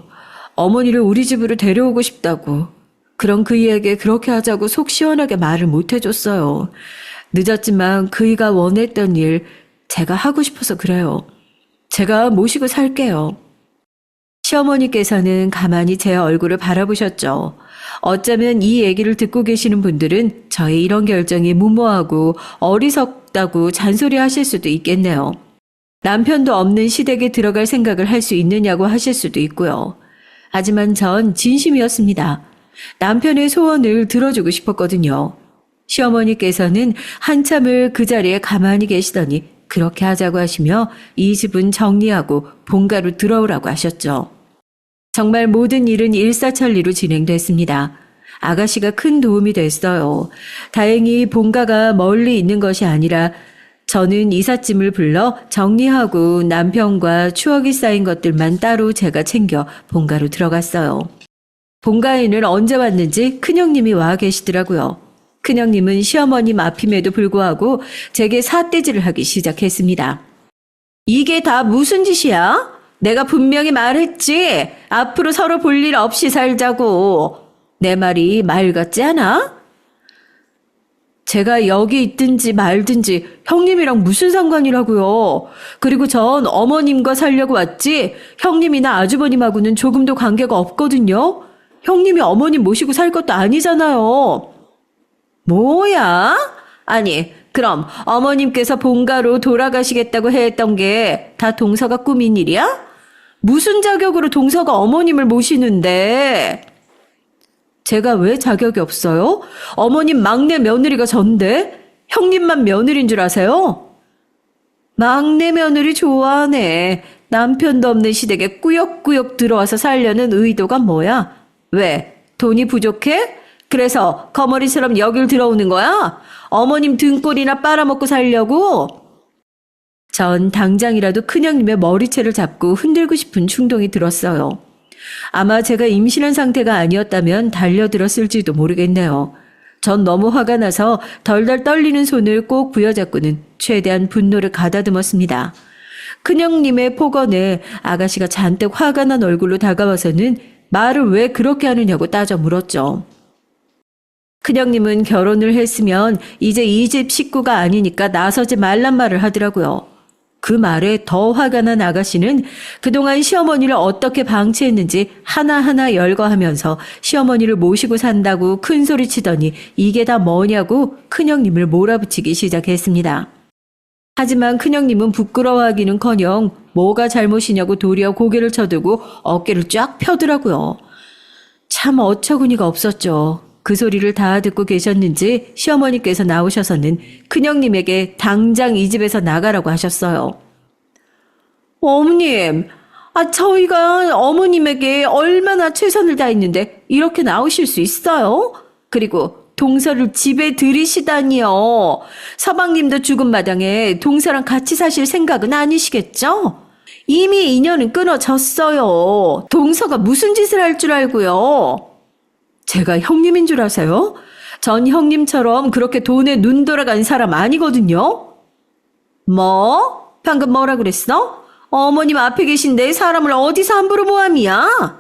Speaker 1: 어머니를 우리 집으로 데려오고 싶다고. 그런 그이에게 그렇게 하자고 속 시원하게 말을 못 해줬어요. 늦었지만 그이가 원했던 일 제가 하고 싶어서 그래요. 제가 모시고 살게요. 시어머니께서는 가만히 제 얼굴을 바라보셨죠. 어쩌면 이 얘기를 듣고 계시는 분들은 저의 이런 결정이 무모하고 어리석다고 잔소리하실 수도 있겠네요. 남편도 없는 시댁에 들어갈 생각을 할 수 있느냐고 하실 수도 있고요. 하지만 전 진심이었습니다. 남편의 소원을 들어주고 싶었거든요. 시어머니께서는 한참을 그 자리에 가만히 계시더니 그렇게 하자고 하시며 이 집은 정리하고 본가로 들어오라고 하셨죠. 정말 모든 일은 일사천리로 진행됐습니다. 아가씨가 큰 도움이 됐어요. 다행히 본가가 멀리 있는 것이 아니라 저는 이삿짐을 불러 정리하고 남편과 추억이 쌓인 것들만 따로 제가 챙겨 본가로 들어갔어요. 본가에는 언제 왔는지 큰형님이 와 계시더라고요. 큰형님은 시어머님 앞임에도 불구하고 제게 삿대질을 하기 시작했습니다. 이게 다 무슨 짓이야? 내가 분명히 말했지. 앞으로 서로 볼 일 없이 살자고. 내 말이 말 같지 않아? 제가 여기 있든지 말든지 형님이랑 무슨 상관이라고요. 그리고 전 어머님과 살려고 왔지 형님이나 아주버님하고는 조금도 관계가 없거든요. 형님이 어머님 모시고 살 것도 아니잖아요. 뭐야? 아니, 그럼 어머님께서 본가로 돌아가시겠다고 했던 게 다 동서가 꾸민 일이야? 무슨 자격으로 동서가 어머님을 모시는데?
Speaker 2: 제가 왜 자격이 없어요? 어머님 막내 며느리가 전데? 형님만 며느리인 줄 아세요? 막내 며느리 좋아하네. 남편도 없는 시댁에 꾸역꾸역 들어와서 살려는 의도가 뭐야? 왜? 돈이 부족해? 그래서 거머리처럼 여길 들어오는 거야? 어머님 등골이나 빨아먹고 살려고? 전 당장이라도 큰형님의 머리채를 잡고 흔들고 싶은 충동이 들었어요. 아마 제가 임신한 상태가 아니었다면 달려들었을지도 모르겠네요. 전 너무 화가 나서 덜덜 떨리는 손을 꼭 부여잡고는 최대한 분노를 가다듬었습니다. 큰형님의 폭언에 아가씨가 잔뜩 화가 난 얼굴로 다가와서는 말을 왜 그렇게 하느냐고 따져 물었죠. 큰형님은 결혼을 했으면 이제 이 집 식구가 아니니까 나서지 말란 말을 하더라고요. 그 말에 더 화가 난 아가씨는 그동안 시어머니를 어떻게 방치했는지 하나하나 열거하면서 시어머니를 모시고 산다고 큰소리치더니 이게 다 뭐냐고 큰형님을 몰아붙이기 시작했습니다. 하지만 큰형님은 부끄러워하기는커녕 뭐가 잘못이냐고 도리어 고개를 쳐들고 어깨를 쫙 펴더라고요. 참 어처구니가 없었죠. 그 소리를 다 듣고 계셨는지 시어머니께서 나오셔서는 큰형님에게 당장 이 집에서 나가라고 하셨어요. 어머님, 저희가 어머님에게 얼마나 최선을 다했는데 이렇게 나오실 수 있어요? 그리고 동서를 집에 들이시다니요. 서방님도 죽은 마당에 동서랑 같이 사실 생각은 아니시겠죠? 이미 인연은 끊어졌어요. 동서가 무슨 짓을 할 줄 알고요. 제가 형님인 줄 아세요? 전 형님처럼 그렇게 돈에 눈 돌아간 사람 아니거든요. 뭐? 방금 뭐라 그랬어? 어머님 앞에 계신데 사람을 어디서 함부로 모함이야?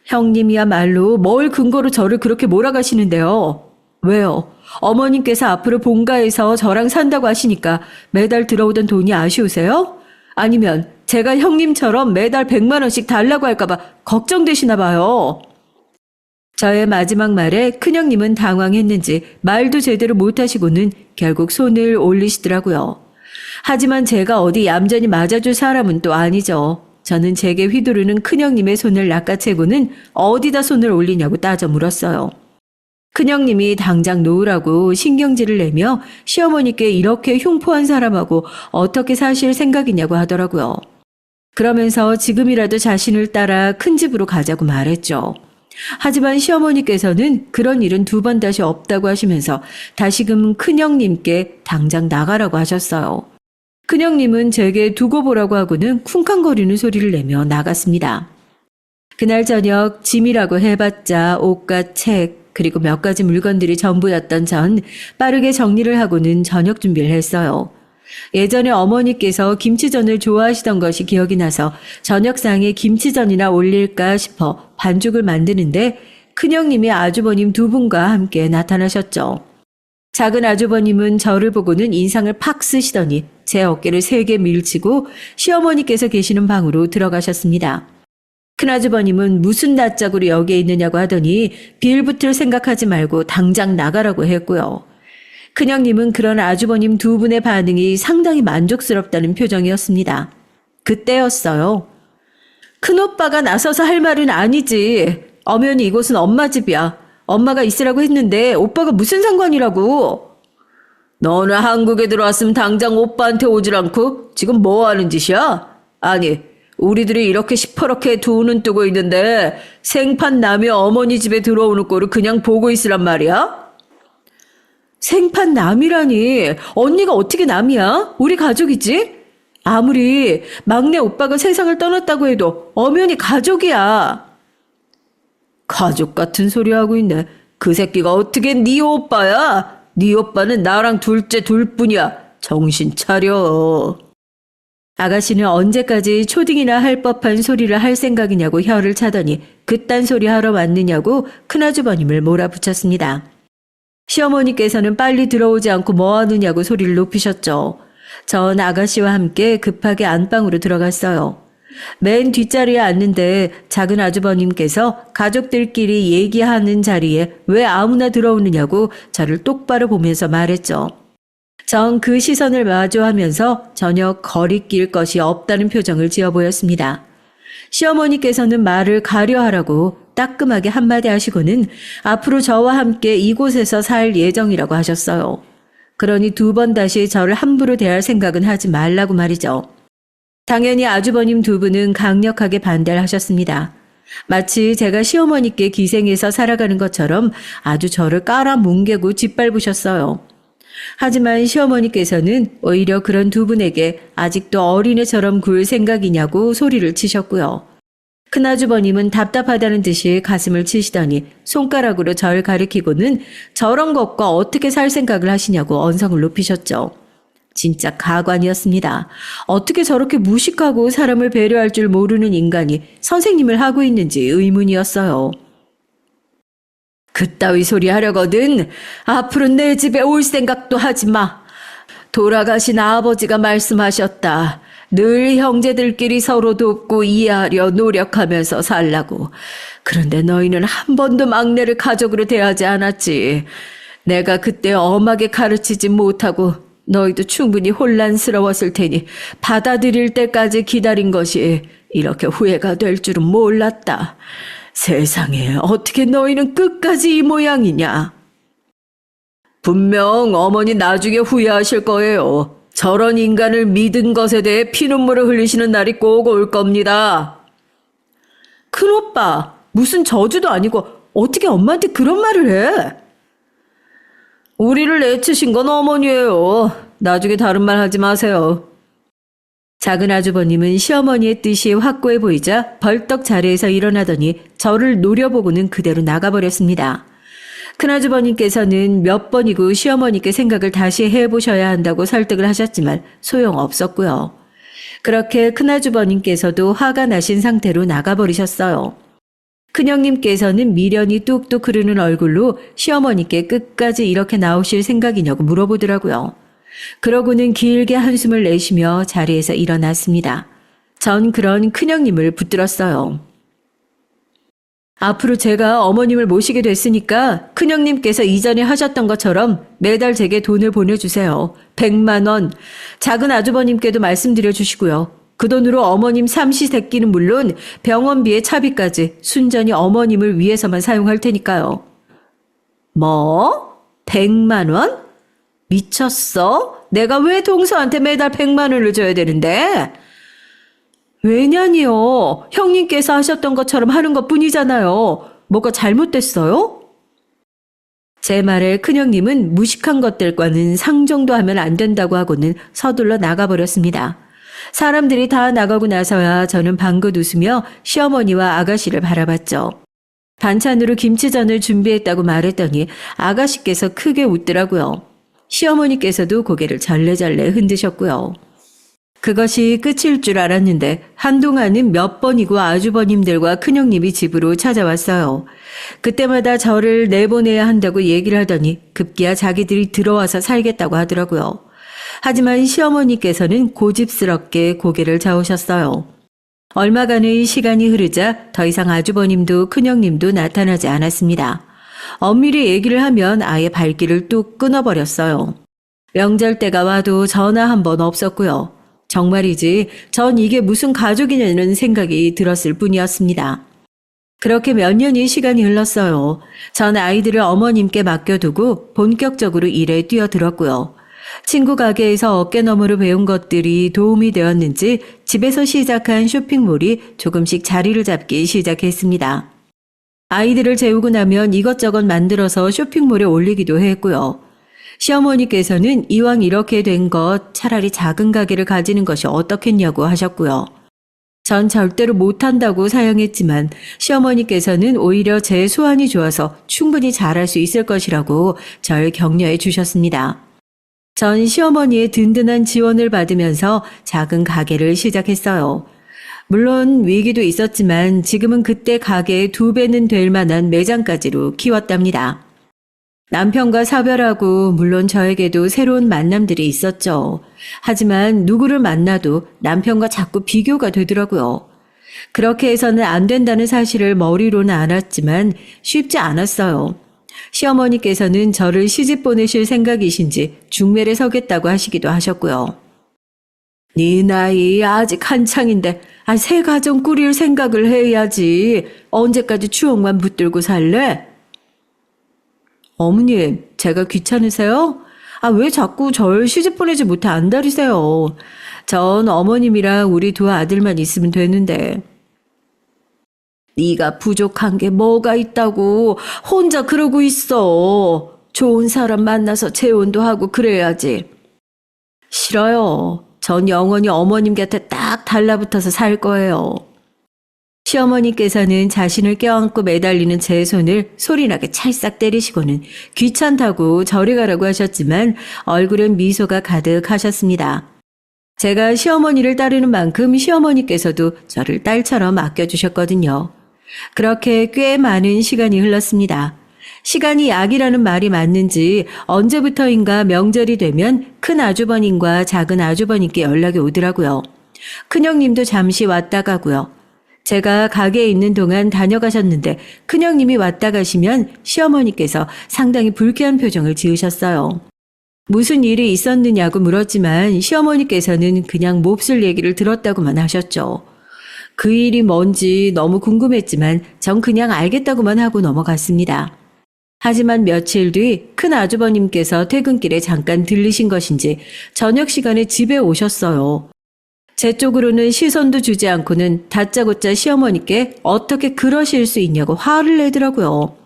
Speaker 2: 형님이야말로 뭘 근거로 저를 그렇게 몰아가시는데요. 왜요? 어머님께서 앞으로 본가에서 저랑 산다고 하시니까 매달 들어오던 돈이 아쉬우세요? 아니면 제가 형님처럼 매달 100만 원씩 달라고 할까봐 걱정되시나 봐요. 저의 마지막 말에 큰형님은 당황했는지 말도 제대로 못하시고는 결국 손을 올리시더라고요. 하지만 제가 어디 얌전히 맞아줄 사람은 또 아니죠. 저는 제게 휘두르는 큰형님의 손을 낚아채고는 어디다 손을 올리냐고 따져 물었어요. 큰형님이 당장 놓으라고 신경질을 내며 시어머니께 이렇게 흉포한 사람하고 어떻게 사실 생각이냐고 하더라고요. 그러면서 지금이라도 자신을 따라 큰 집으로 가자고 말했죠. 하지만 시어머니께서는 그런 일은 두 번 다시 없다고 하시면서 다시금 큰형님께 당장 나가라고 하셨어요. 큰형님은 제게 두고 보라고 하고는 쿵쾅거리는 소리를 내며 나갔습니다. 그날 저녁 짐이라고 해봤자 옷과 책 그리고 몇 가지 물건들이 전부였던 전 빠르게 정리를 하고는 저녁 준비를 했어요. 예전에 어머니께서 김치전을 좋아하시던 것이 기억이 나서 저녁상에 김치전이나 올릴까 싶어 반죽을 만드는데 큰형님이 아주버님 두 분과 함께 나타나셨죠. 작은 아주버님은 저를 보고는 인상을 팍 쓰시더니 제 어깨를 세게 밀치고 시어머니께서 계시는 방으로 들어가셨습니다. 큰아주버님은 무슨 낯짝으로 여기에 있느냐고 하더니 빌붙을 생각하지 말고 당장 나가라고 했고요. 큰형님은 그런 아주버님 두 분의 반응이 상당히 만족스럽다는 표정이었습니다. 그때였어요. 큰오빠가 나서서 할 말은 아니지. 엄연히 이곳은 엄마 집이야. 엄마가 있으라고 했는데 오빠가 무슨 상관이라고. 너는 한국에 들어왔으면 당장 오빠한테 오질 않고 지금 뭐 하는 짓이야? 아니, 우리들이 이렇게 시퍼렇게 두 눈 뜨고 있는데 생판 남이 어머니 집에 들어오는 꼴을 그냥 보고 있으란 말이야? 생판 남이라니. 언니가 어떻게 남이야? 우리 가족이지? 아무리 막내 오빠가 세상을 떠났다고 해도 엄연히 가족이야. 가족 같은 소리 하고 있네. 그 새끼가 어떻게 네 오빠야? 네 오빠는 나랑 둘째 둘뿐이야. 정신 차려. 아가씨는 언제까지 초딩이나 할 법한 소리를 할 생각이냐고 혀를 차더니 그딴 소리 하러 왔느냐고 큰아주버님을 몰아붙였습니다. 시어머니께서는 빨리 들어오지 않고 뭐 하느냐고 소리를 높이셨죠. 전 아가씨와 함께 급하게 안방으로 들어갔어요. 맨 뒷자리에 앉는데 작은 아주버님께서 가족들끼리 얘기하는 자리에 왜 아무나 들어오느냐고 저를 똑바로 보면서 말했죠. 전 그 시선을 마주하면서 전혀 거리낄 것이 없다는 표정을 지어 보였습니다.
Speaker 1: 시어머니께서는 말을 가려하라고 따끔하게 한마디 하시고는 앞으로 저와 함께 이곳에서 살 예정이라고 하셨어요. 그러니 2번 다시 저를 함부로 대할 생각은 하지 말라고 말이죠. 당연히 아주버님 2분은 강력하게 반대를 하셨습니다. 마치 제가 시어머니께 기생해서 살아가는 것처럼 아주 저를 깔아뭉개고 짓밟으셨어요. 하지만 시어머니께서는 오히려 그런 2분에게 아직도 어린애처럼 굴 생각이냐고 소리를 치셨고요. 큰아주버님은 답답하다는 듯이 가슴을 치시더니 손가락으로 절 가리키고는 저런 것과 어떻게 살 생각을 하시냐고 언성을 높이셨죠. 진짜 가관이었습니다. 어떻게 저렇게 무식하고 사람을 배려할 줄 모르는 인간이 선생님을 하고 있는지 의문이었어요. 그따위 소리 하려거든 앞으로 내 집에 올 생각도 하지 마. 돌아가신 아버지가 말씀하셨다. 늘 형제들끼리 서로 돕고 이해하려 노력하면서 살라고. 그런데 너희는 한 번도 막내를 가족으로 대하지 않았지. 내가 그때 엄하게 가르치지 못하고 너희도 충분히 혼란스러웠을 테니 받아들일 때까지 기다린 것이 이렇게 후회가 될 줄은 몰랐다. 세상에 어떻게 너희는 끝까지 이 모양이냐. 분명 어머니 나중에 후회하실 거예요. 저런 인간을 믿은 것에 대해 피눈물을 흘리시는 날이 꼭 올 겁니다. 큰오빠, 무슨 저주도 아니고 어떻게 엄마한테 그런 말을 해? 우리를 내치신 건 어머니예요. 나중에 다른 말 하지 마세요. 작은 아주버님은 시어머니의 뜻이 확고해 보이자 벌떡 자리에서 일어나더니 저를 노려보고는 그대로 나가버렸습니다. 큰아주버님께서는 몇 번이고 시어머니께 생각을 다시 해보셔야 한다고 설득을 하셨지만 소용없었고요. 그렇게 큰아주버님께서도 화가 나신 상태로 나가버리셨어요. 큰형님께서는 미련이 뚝뚝 흐르는 얼굴로 시어머니께 끝까지 이렇게 나오실 생각이냐고 물어보더라고요. 그러고는 길게 한숨을 내쉬며 자리에서 일어났습니다. 전 그런 큰형님을 붙들었어요. 앞으로 제가 어머님을 모시게 됐으니까 큰형님께서 이전에 하셨던 것처럼 매달 제게 돈을 보내주세요. 100만 원. 작은 아주버님께도 말씀드려 주시고요. 그 돈으로 어머님 삼시세끼는 물론 병원비에 차비까지 순전히 어머님을 위해서만 사용할 테니까요. 뭐? 100만 원? 미쳤어? 내가 왜 동서한테 매달 100만 원을 줘야 되는데? 왜냐니요. 형님께서 하셨던 것처럼 하는 것뿐이잖아요. 뭐가 잘못됐어요? 제 말에 큰형님은 무식한 것들과는 상종도 하면 안 된다고 하고는 서둘러 나가버렸습니다. 사람들이 다 나가고 나서야 저는 방긋 웃으며 시어머니와 아가씨를 바라봤죠. 반찬으로 김치전을 준비했다고 말했더니 아가씨께서 크게 웃더라고요. 시어머니께서도 고개를 절레절레 흔드셨고요. 그것이 끝일 줄 알았는데 한동안은 몇 번이고 아주버님들과 큰형님이 집으로 찾아왔어요. 그때마다 저를 내보내야 한다고 얘기를 하더니 급기야 자기들이 들어와서 살겠다고 하더라고요. 하지만 시어머니께서는 고집스럽게 고개를 저으셨어요. 얼마간의 시간이 흐르자 더 이상 아주버님도 큰형님도 나타나지 않았습니다. 엄밀히 얘기를 하면 아예 발길을 뚝 끊어버렸어요. 명절 때가 와도 전화 한 번 없었고요. 정말이지 전 이게 무슨 가족이냐는 생각이 들었을 뿐이었습니다. 그렇게 몇 년의 시간이 흘렀어요. 전 아이들을 어머님께 맡겨두고 본격적으로 일에 뛰어들었고요. 친구 가게에서 어깨너머로 배운 것들이 도움이 되었는지 집에서 시작한 쇼핑몰이 조금씩 자리를 잡기 시작했습니다. 아이들을 재우고 나면 이것저것 만들어서 쇼핑몰에 올리기도 했고요. 시어머니께서는 이왕 이렇게 된 것 차라리 작은 가게를 가지는 것이 어떻겠냐고 하셨고요. 전 절대로 못한다고 사양했지만 시어머니께서는 오히려 제 수완이 좋아서 충분히 잘할 수 있을 것이라고 절 격려해 주셨습니다. 전 시어머니의 든든한 지원을 받으면서 작은 가게를 시작했어요. 물론 위기도 있었지만 지금은 그때 가게의 2배는 될 만한 매장까지로 키웠답니다. 남편과 사별하고 물론 저에게도 새로운 만남들이 있었죠. 하지만 누구를 만나도 남편과 자꾸 비교가 되더라고요. 그렇게 해서는 안 된다는 사실을 머리로는 알았지만 쉽지 않았어요. 시어머니께서는 저를 시집 보내실 생각이신지 중매를 서겠다고 하시기도 하셨고요. 네 나이 아직 한창인데
Speaker 2: 새 가정 꾸릴 생각을 해야지. 언제까지 추억만 붙들고 살래? 어머님, 제가 귀찮으세요? 왜 자꾸 절 시집 보내지 못해 안달이세요? 전 어머님이랑 우리 두 아들만 있으면 되는데. 네가 부족한 게 뭐가 있다고 혼자 그러고 있어. 좋은 사람 만나서 재혼도 하고 그래야지. 싫어요. 전 영원히 어머님 곁에 딱 달라붙어서 살 거예요. 시어머니께서는 자신을 껴안고 매달리는 제 손을 소리나게 찰싹 때리시고는 귀찮다고 저리 가라고 하셨지만 얼굴엔 미소가 가득하셨습니다. 제가 시어머니를 따르는 만큼 시어머니께서도 저를 딸처럼 아껴주셨거든요. 그렇게 꽤 많은 시간이 흘렀습니다. 시간이 약이라는 말이 맞는지 언제부터인가 명절이 되면 큰 아주버님과 작은 아주버님께 연락이 오더라고요. 큰형님도 잠시 왔다 가고요. 제가 가게에 있는 동안 다녀가셨는데 큰형님이 왔다 가시면 시어머니께서 상당히 불쾌한 표정을 지으셨어요. 무슨 일이 있었느냐고 물었지만 시어머니께서는 그냥 몹쓸 얘기를 들었다고만 하셨죠. 그 일이 뭔지 너무 궁금했지만 전 그냥 알겠다고만 하고 넘어갔습니다. 하지만 며칠 뒤 큰 아주버님께서 퇴근길에 잠깐 들리신 것인지 저녁 시간에 집에 오셨어요. 제 쪽으로는 시선도 주지 않고는 다짜고짜 시어머니께 어떻게 그러실 수 있냐고 화를 내더라고요.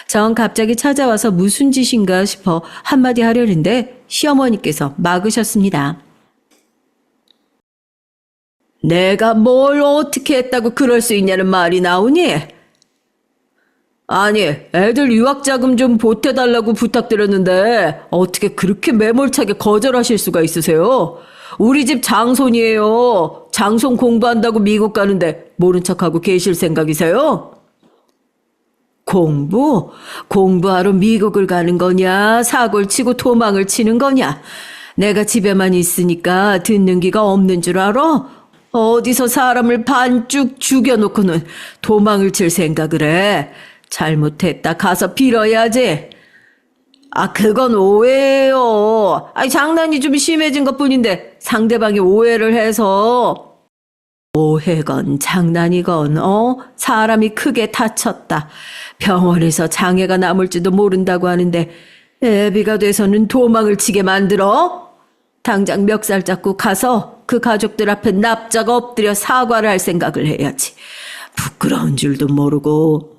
Speaker 2: 전 갑자기 찾아와서 무슨 짓인가 싶어 한마디 하려는데 시어머니께서 막으셨습니다. 내가 뭘 어떻게 했다고 그럴 수 있냐는 말이 나오니? 아니, 애들 유학자금 좀 보태달라고 부탁드렸는데 어떻게 그렇게 매몰차게 거절하실 수가 있으세요? 우리 집 장손이에요. 장손 공부한다고 미국 가는데 모른 척하고 계실 생각이세요? 공부하러 미국을 가는 거냐? 사고를 치고 도망을 치는 거냐? 내가 집에만 있으니까 듣는 귀가 없는 줄 알아? 어디서 사람을 반쭉 죽여놓고는 도망을 칠 생각을 해. 잘못했다 가서 빌어야지. 그건 오해예요. 장난이 좀 심해진 것뿐인데 상대방이 오해를 해서. 오해건 장난이건 사람이 크게 다쳤다. 병원에서 장애가 남을지도 모른다고 하는데 애비가 돼서는 도망을 치게 만들어? 당장 멱살 잡고 가서 그 가족들 앞에 납작 엎드려 사과를 할 생각을 해야지. 부끄러운 줄도 모르고.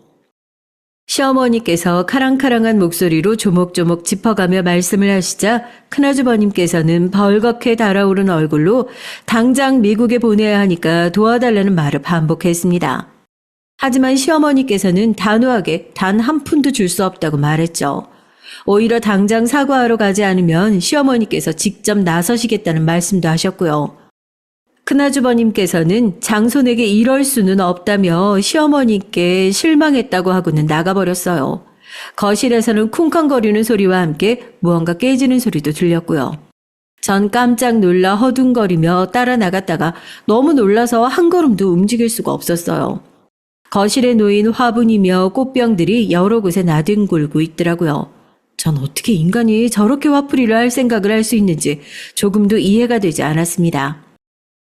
Speaker 2: 시어머니께서 카랑카랑한 목소리로 조목조목 짚어가며 말씀을 하시자 큰아주버님께서는 벌겋게 달아오른 얼굴로 당장 미국에 보내야 하니까 도와달라는 말을 반복했습니다. 하지만 시어머니께서는 단호하게 단 한 푼도 줄 수 없다고 말했죠. 오히려 당장 사과하러 가지 않으면 시어머니께서 직접 나서시겠다는 말씀도 하셨고요. 큰아주버님께서는 장손에게 이럴 수는 없다며 시어머니께 실망했다고 하고는 나가버렸어요. 거실에서는 쿵쾅거리는 소리와 함께 무언가 깨지는 소리도 들렸고요. 전 깜짝 놀라 허둥거리며 따라 나갔다가 너무 놀라서 한 걸음도 움직일 수가 없었어요. 거실에 놓인 화분이며 꽃병들이 여러 곳에 나뒹굴고 있더라고요. 전 어떻게 인간이 저렇게 화풀이를 할 생각을 할 수 있는지 조금도 이해가 되지 않았습니다.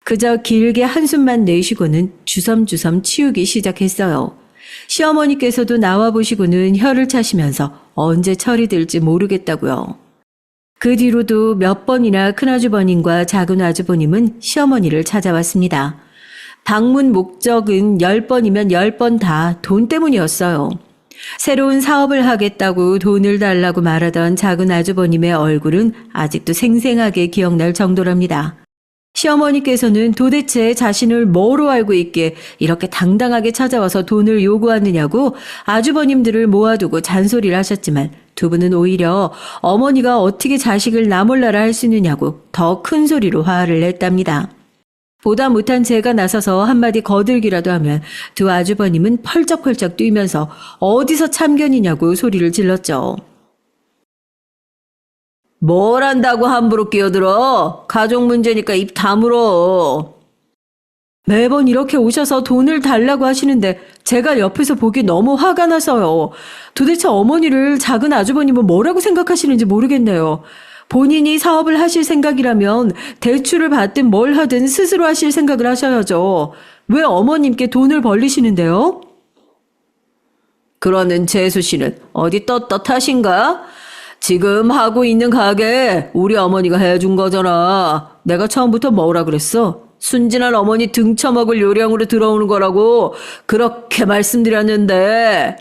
Speaker 2: 그저 길게 한숨만 내쉬고는 주섬주섬 치우기 시작했어요. 시어머니께서도 나와보시고는 혀를 차시면서 언제 철이 들지 모르겠다고요. 그 뒤로도 몇 번이나 큰아주버님과 작은아주버님은 시어머니를 찾아왔습니다. 방문 목적은 10번이면 10번 다 돈 때문이었어요. 새로운 사업을 하겠다고 돈을 달라고 말하던 작은아주버님의 얼굴은 아직도 생생하게 기억날 정도랍니다. 시어머니께서는 도대체 자신을 뭐로 알고 있기에 이렇게 당당하게 찾아와서 돈을 요구하느냐고 아주버님들을 모아두고 잔소리를 하셨지만 두 분은 오히려 어머니가 어떻게 자식을 나 몰라라 할 수 있느냐고 더 큰 소리로 화를 냈답니다. 보다 못한 제가 나서서 한마디 거들기라도 하면 두 아주버님은 펄쩍펄쩍 뛰면서 어디서 참견이냐고 소리를 질렀죠. 뭘 한다고 함부로 끼어들어? 가족 문제니까 입 다물어. 매번 이렇게 오셔서 돈을 달라고 하시는데 제가 옆에서 보기 너무 화가 나서요. 도대체 어머니를 작은 아주버님은 뭐라고 생각하시는지 모르겠네요.
Speaker 1: 본인이 사업을 하실 생각이라면 대출을 받든 뭘 하든 스스로 하실 생각을 하셔야죠. 왜 어머님께 돈을 벌리시는데요?
Speaker 2: 그러는 재수 씨는 어디 떳떳하신가? 지금 하고 있는 가게 우리 어머니가 해준 거잖아. 내가 처음부터 뭐라 그랬어? 순진한 어머니 등쳐먹을 요량으로 들어오는 거라고 그렇게 말씀드렸는데.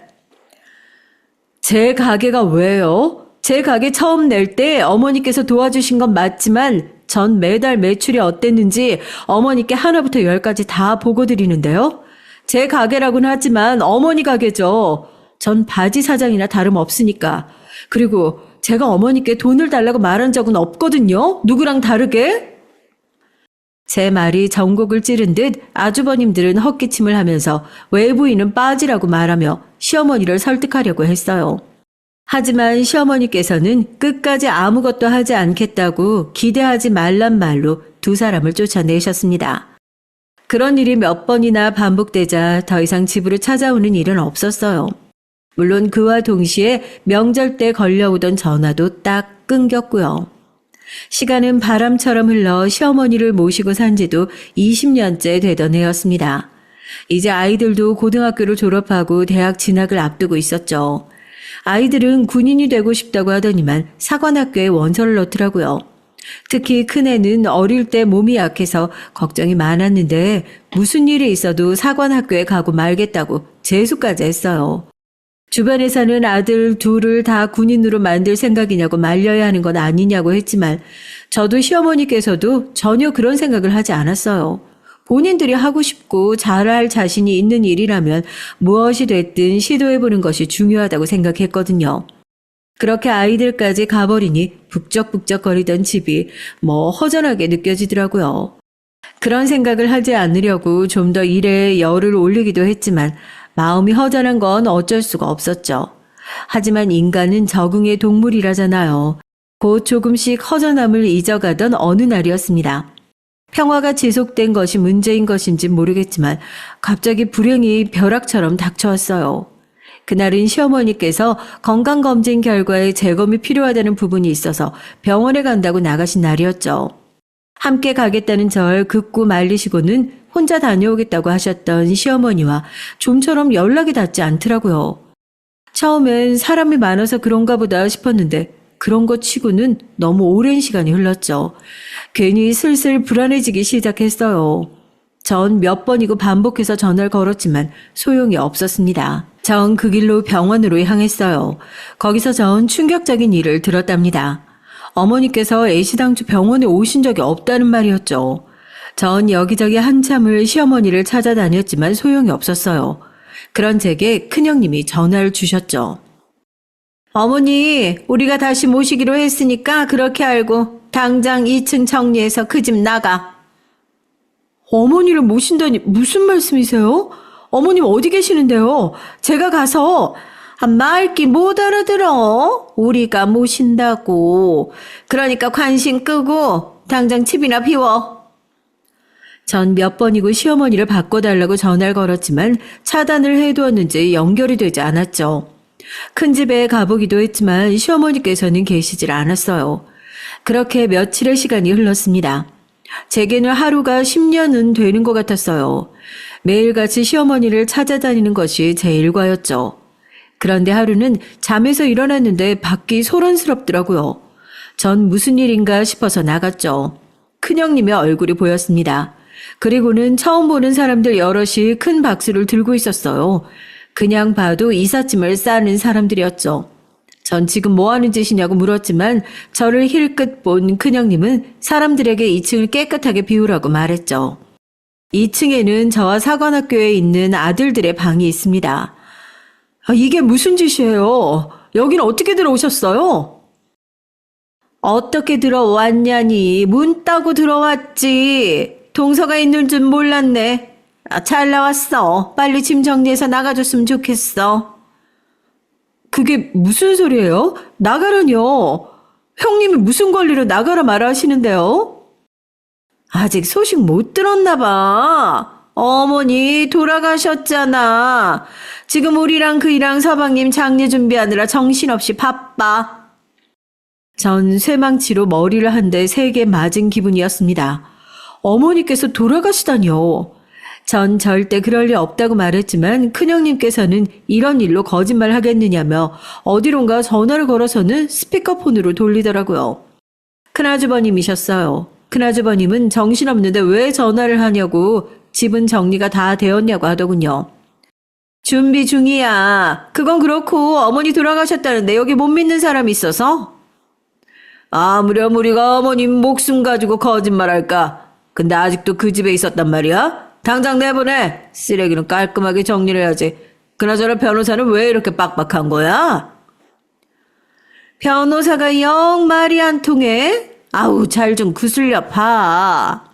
Speaker 1: 제 가게가 왜요? 제 가게 처음 낼 때 어머니께서 도와주신 건 맞지만 전 매달 매출이 어땠는지 어머니께 하나부터 열까지 다 보고 드리는데요. 제 가게라고는 하지만 어머니 가게죠. 전 바지 사장이나 다름없으니까. 그리고 제가 어머니께 돈을 달라고 말한 적은 없거든요. 누구랑 다르게? 제 말이 전곡을 찌른 듯 아주버님들은 헛기침을 하면서 외부인은 빠지라고 말하며 시어머니를 설득하려고 했어요. 하지만 시어머니께서는 끝까지 아무것도 하지 않겠다고 기대하지 말란 말로 두 사람을 쫓아내셨습니다. 그런 일이 몇 번이나 반복되자 더 이상 집으로 찾아오는 일은 없었어요. 물론 그와 동시에 명절 때 걸려오던 전화도 딱 끊겼고요. 시간은 바람처럼 흘러 시어머니를 모시고 산 지도 20년째 되던 해였습니다. 이제 아이들도 고등학교를 졸업하고 대학 진학을 앞두고 있었죠. 아이들은 군인이 되고 싶다고 하더니만 사관학교에 원서를 넣더라고요. 특히 큰애는 어릴 때 몸이 약해서 걱정이 많았는데 무슨 일이 있어도 사관학교에 가고 말겠다고 재수까지 했어요. 주변에서는 아들 둘을 다 군인으로 만들 생각이냐고 말려야 하는 건 아니냐고 했지만 저도 시어머니께서도 전혀 그런 생각을 하지 않았어요. 본인들이 하고 싶고 잘할 자신이 있는 일이라면 무엇이 됐든 시도해보는 것이 중요하다고 생각했거든요. 그렇게 아이들까지 가버리니 북적북적거리던 집이 허전하게 느껴지더라고요. 그런 생각을 하지 않으려고 좀 더 일에 열을 올리기도 했지만 마음이 허전한 건 어쩔 수가 없었죠. 하지만 인간은 적응의 동물이라잖아요. 곧 조금씩 허전함을 잊어가던 어느 날이었습니다. 평화가 지속된 것이 문제인 것인지 모르겠지만 갑자기 불행이 벼락처럼 닥쳐왔어요. 그날은 시어머니께서 건강검진 결과에 재검이 필요하다는 부분이 있어서 병원에 간다고 나가신 날이었죠. 함께 가겠다는 절 긋고 말리시고는 혼자 다녀오겠다고 하셨던 시어머니와 좀처럼 연락이 닿지 않더라고요. 처음엔 사람이 많아서 그런가 보다 싶었는데 그런 것 치고는 너무 오랜 시간이 흘렀죠. 괜히 슬슬 불안해지기 시작했어요. 전 몇 번이고 반복해서 전화를 걸었지만 소용이 없었습니다. 전 그 길로 병원으로 향했어요. 거기서 전 충격적인 일을 들었답니다. 어머니께서 애시당초 병원에 오신 적이 없다는 말이었죠. 전 여기저기 한참을 시어머니를 찾아다녔지만 소용이 없었어요. 그런 제게 큰형님이 전화를 주셨죠. 어머니, 우리가 다시 모시기로 했으니까 그렇게 알고 당장 2층 정리해서 그 집 나가. 어머니를 모신다니 무슨 말씀이세요? 어머님 어디 계시는데요? 제가 가서 말귀 못 알아들어. 우리가 모신다고. 그러니까 관심 끄고 당장 집이나 비워. 전 몇 번이고 시어머니를 바꿔달라고 전화를 걸었지만 차단을 해두었는지 연결이 되지 않았죠. 큰 집에 가보기도 했지만 시어머니께서는 계시질 않았어요. 그렇게 며칠의 시간이 흘렀습니다. 제게는 하루가 10년은 되는 것 같았어요. 매일같이 시어머니를 찾아다니는 것이 제 일과였죠. 그런데 하루는 잠에서 일어났는데 밖이 소란스럽더라고요. 전 무슨 일인가 싶어서 나갔죠. 큰형님의 얼굴이 보였습니다. 그리고는 처음 보는 사람들 여럿이 큰 박수를 들고 있었어요. 그냥 봐도 이삿짐을 싸는 사람들이었죠. 전 지금 뭐 하는 짓이냐고 물었지만 저를 힐끗 본 큰형님은 사람들에게 2층을 깨끗하게 비우라고 말했죠. 2층에는 저와 사관학교에 있는 아들들의 방이 있습니다. 이게 무슨 짓이에요? 여기는 어떻게 들어오셨어요? 어떻게 들어왔냐니 문 따고 들어왔지. 동서가 있는 줄 몰랐네. 잘 나왔어. 빨리 짐 정리해서 나가줬으면 좋겠어. 그게 무슨 소리예요? 나가라뇨. 형님이 무슨 권리로 나가라 말아 하시는데요? 아직 소식 못 들었나 봐. 어머니 돌아가셨잖아. 지금 우리랑 그이랑 서방님 장례 준비하느라 정신없이 바빠. 전 쇠망치로 머리를 한 대 3개 맞은 기분이었습니다. 어머니께서 돌아가시다니요. 전 절대 그럴 리 없다고 말했지만 큰형님께서는 이런 일로 거짓말 하겠느냐며 어디론가 전화를 걸어서는 스피커폰으로 돌리더라고요. 큰아주버님이셨어요. 큰아주버님은 정신없는데 왜 전화를 하냐고 집은 정리가 다 되었냐고 하더군요. 준비 중이야. 그건 그렇고 어머니 돌아가셨다는데 여기 못 믿는 사람이 있어서? 아무렴 우리가 어머님 목숨 가지고 거짓말할까? 근데 아직도 그 집에 있었단 말이야? 당장 내보내. 쓰레기는 깔끔하게 정리를 해야지. 그나저나 변호사는 왜 이렇게 빡빡한 거야? 변호사가 영 말이 안 통해? 아우 잘 좀 구슬려 봐.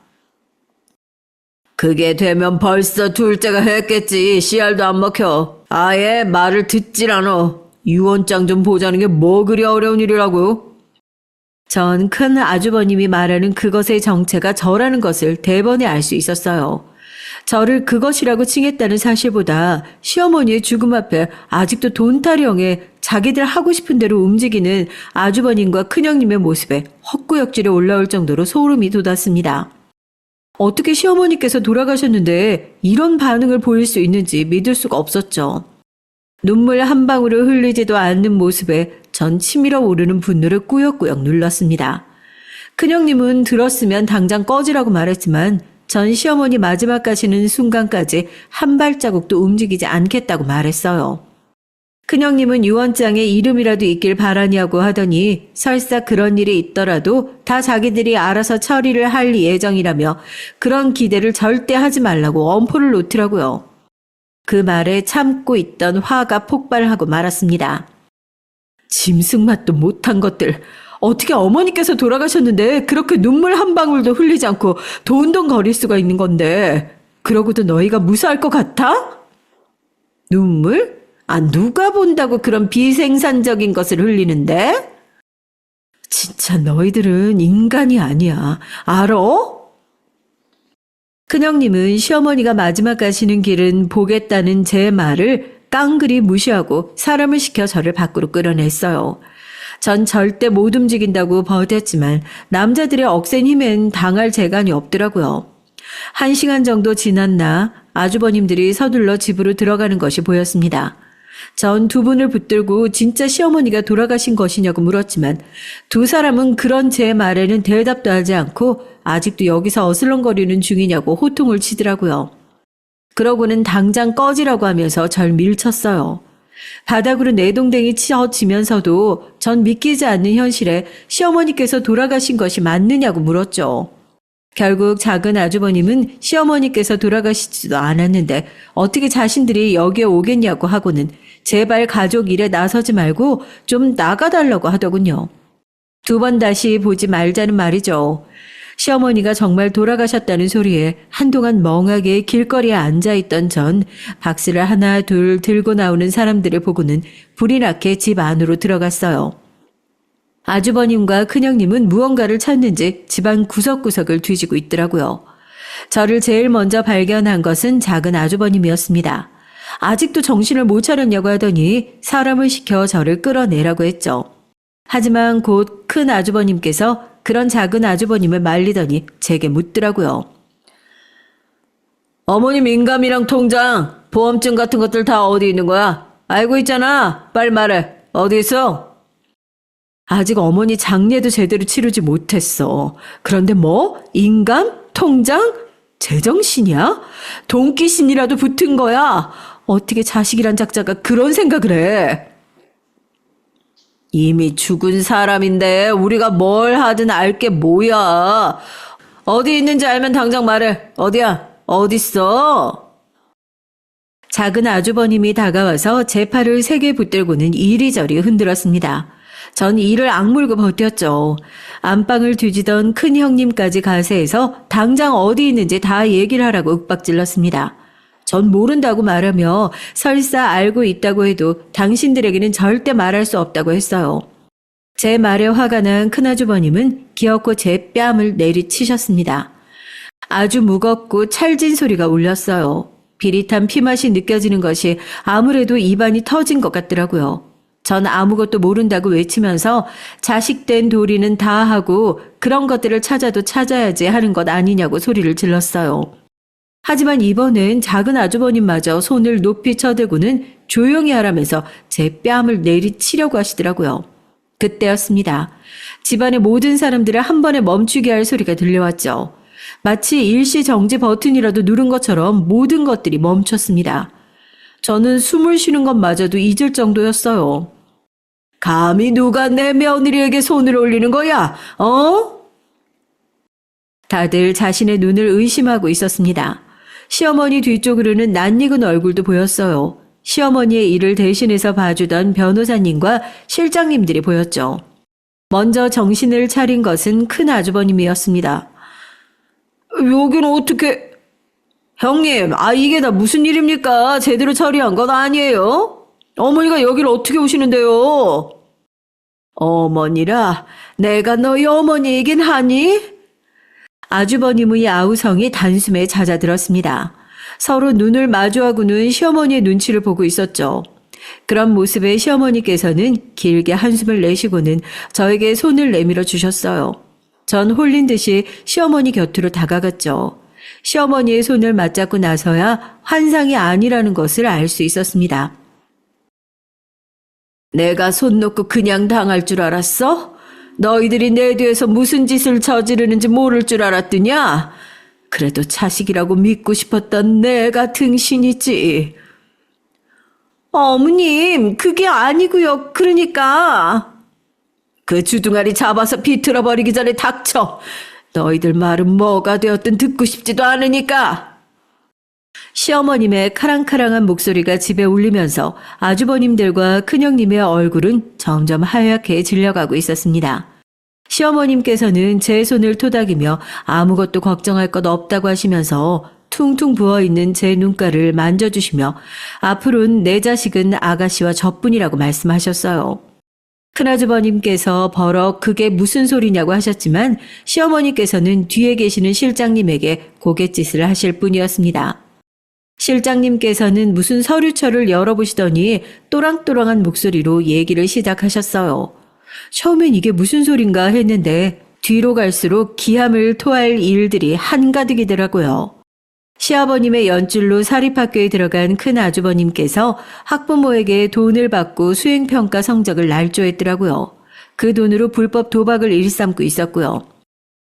Speaker 1: 그게 되면 벌써 둘째가 했겠지. 씨알도 안 먹혀. 아예 말을 듣질 않아. 유언장 좀 보자는 게 뭐 그리 어려운 일이라고. 전 큰 아주버님이 말하는 그것의 정체가 저라는 것을 대번에 알 수 있었어요. 저를 그것이라고 칭했다는 사실보다 시어머니의 죽음 앞에 아직도 돈타령에 자기들 하고 싶은 대로 움직이는 아주버님과 큰형님의 모습에 헛구역질이 올라올 정도로 소름이 돋았습니다. 어떻게 시어머니께서 돌아가셨는데 이런 반응을 보일 수 있는지 믿을 수가 없었죠. 눈물 한 방울을 흘리지도 않는 모습에 전 치밀어 오르는 분노를 꾸역꾸역 눌렀습니다. 큰형님은 들었으면 당장 꺼지라고 말했지만 전 시어머니 마지막 가시는 순간까지 한 발자국도 움직이지 않겠다고 말했어요. 큰형님은 유언장에 이름이라도 있길 바라냐고 하더니 설사 그런 일이 있더라도 다 자기들이 알아서 처리를 할 예정이라며 그런 기대를 절대 하지 말라고 엄포를 놓더라고요. 그 말에 참고 있던 화가 폭발하고 말았습니다. 짐승맛도 못한 것들. 어떻게 어머니께서 돌아가셨는데 그렇게 눈물 한 방울도 흘리지 않고 돈돈거릴 수가 있는 건데 그러고도 너희가 무사할 것 같아? 눈물? 누가 본다고 그런 비생산적인 것을 흘리는데? 진짜 너희들은 인간이 아니야. 알아? 큰형님은 시어머니가 마지막 가시는 길은 보겠다는 제 말을 깡그리 무시하고 사람을 시켜 저를 밖으로 끌어냈어요. 전 절대 못 움직인다고 버텼지만 남자들의 억센 힘엔 당할 재간이 없더라고요. 1시간 정도 지났나 아주버님들이 서둘러 집으로 들어가는 것이 보였습니다. 전 두 분을 붙들고 진짜 시어머니가 돌아가신 것이냐고 물었지만 두 사람은 그런 제 말에는 대답도 하지 않고 아직도 여기서 어슬렁거리는 중이냐고 호통을 치더라고요. 그러고는 당장 꺼지라고 하면서 절 밀쳤어요. 바닥으로 내동댕이 치어지면서도 전 믿기지 않는 현실에 시어머니께서 돌아가신 것이 맞느냐고 물었죠. 결국 작은 아주버님은 시어머니께서 돌아가시지도 않았는데 어떻게 자신들이 여기에 오겠냐고 하고는 제발 가족 일에 나서지 말고 좀 나가달라고 하더군요. 2번 다시 보지 말자는 말이죠. 시어머니가 정말 돌아가셨다는 소리에 한동안 멍하게 길거리에 앉아있던 전 박스를 하나 둘 들고 나오는 사람들을 보고는 불이 나게 집 안으로 들어갔어요. 아주버님과 큰형님은 무언가를 찾는지 집안 구석구석을 뒤지고 있더라고요. 저를 제일 먼저 발견한 것은 작은 아주버님이었습니다. 아직도 정신을 못 차렸냐고 하더니 사람을 시켜 저를 끌어내라고 했죠. 하지만 곧 큰 아주버님께서 그런 작은 아주버님을 말리더니 제게 묻더라고요. 어머님 인감이랑 통장, 보험증 같은 것들 다 어디 있는 거야? 알고 있잖아. 빨리 말해. 어디 있어? 아직 어머니 장례도 제대로 치르지 못했어. 그런데 뭐? 인감? 통장? 제정신이야? 돈귀신이라도 붙은 거야? 어떻게 자식이란 작자가 그런 생각을 해? 이미 죽은 사람인데 우리가 뭘 하든 알 게 뭐야. 어디 있는지 알면 당장 말해. 어디야? 어딨어? 작은 아주버님이 다가와서 제 팔을 세게 붙들고는 이리저리 흔들었습니다. 전 이를 악물고 버텼죠. 안방을 뒤지던 큰 형님까지 가세해서 당장 어디 있는지 다 얘기를 하라고 윽박질렀습니다. 전 모른다고 말하며 설사 알고 있다고 해도 당신들에게는 절대 말할 수 없다고 했어요. 제 말에 화가 난 큰아주버님은 기어코 제 뺨을 내리치셨습니다. 아주 무겁고 찰진 소리가 울렸어요. 비릿한 피맛이 느껴지는 것이 아무래도 입안이 터진 것 같더라고요. 전 아무것도 모른다고 외치면서 자식된 도리는 다 하고 그런 것들을 찾아도 찾아야지 하는 것 아니냐고 소리를 질렀어요. 하지만 이번엔 작은 아주버님마저 손을 높이 쳐들고는 조용히 하라면서 제 뺨을 내리치려고 하시더라고요. 그때였습니다. 집안의 모든 사람들을 한 번에 멈추게 할 소리가 들려왔죠. 마치 일시 정지 버튼이라도 누른 것처럼 모든 것들이 멈췄습니다. 저는 숨을 쉬는 것마저도 잊을 정도였어요. 감히 누가 내 며느리에게 손을 올리는 거야? 다들 자신의 눈을 의심하고 있었습니다. 시어머니 뒤쪽으로는 낯익은 얼굴도 보였어요. 시어머니의 일을 대신해서 봐주던 변호사님과 실장님들이 보였죠. 먼저 정신을 차린 것은 큰 아주버님이었습니다. 여기는 어떻게... 형님, 이게 다 무슨 일입니까? 제대로 처리한 건 아니에요? 어머니가 여기를 어떻게 오시는데요? 어머니라, 내가 너희 어머니이긴 하니? 아주버님의 아우성이 단숨에 잦아들었습니다. 서로 눈을 마주하고는 시어머니의 눈치를 보고 있었죠. 그런 모습에 시어머니께서는 길게 한숨을 내쉬고는 저에게 손을 내밀어 주셨어요. 전 홀린 듯이 시어머니 곁으로 다가갔죠. 시어머니의 손을 맞잡고 나서야 환상이 아니라는 것을 알 수 있었습니다. 내가 손 놓고 그냥 당할 줄 알았어? 너희들이 내 뒤에서 무슨 짓을 저지르는지 모를 줄 알았더냐? 그래도 자식이라고 믿고 싶었던 내가 등신이지. 어머님, 그게 아니고요. 그러니까. 그 주둥아리 잡아서 비틀어 버리기 전에 닥쳐. 너희들 말은 뭐가 되었든 듣고 싶지도 않으니까. 시어머님의 카랑카랑한 목소리가 집에 울리면서 아주버님들과 큰형님의 얼굴은 점점 하얗게 질려가고 있었습니다. 시어머님께서는 제 손을 토닥이며 아무것도 걱정할 것 없다고 하시면서 퉁퉁 부어있는 제 눈가를 만져주시며 앞으로는 내 자식은 아가씨와 저뿐이라고 말씀하셨어요. 큰아주버님께서 버럭 그게 무슨 소리냐고 하셨지만 시어머니께서는 뒤에 계시는 실장님에게 고갯짓을 하실 뿐이었습니다. 실장님께서는 무슨 서류처를 열어보시더니 또랑또랑한 목소리로 얘기를 시작하셨어요. 처음엔 이게 무슨 소린가 했는데 뒤로 갈수록 기함을 토할 일들이 한가득이더라고요. 시아버님의 연줄로 사립학교에 들어간 큰 아주버님께서 학부모에게 돈을 받고 수행평가 성적을 날조했더라고요. 그 돈으로 불법 도박을 일삼고 있었고요.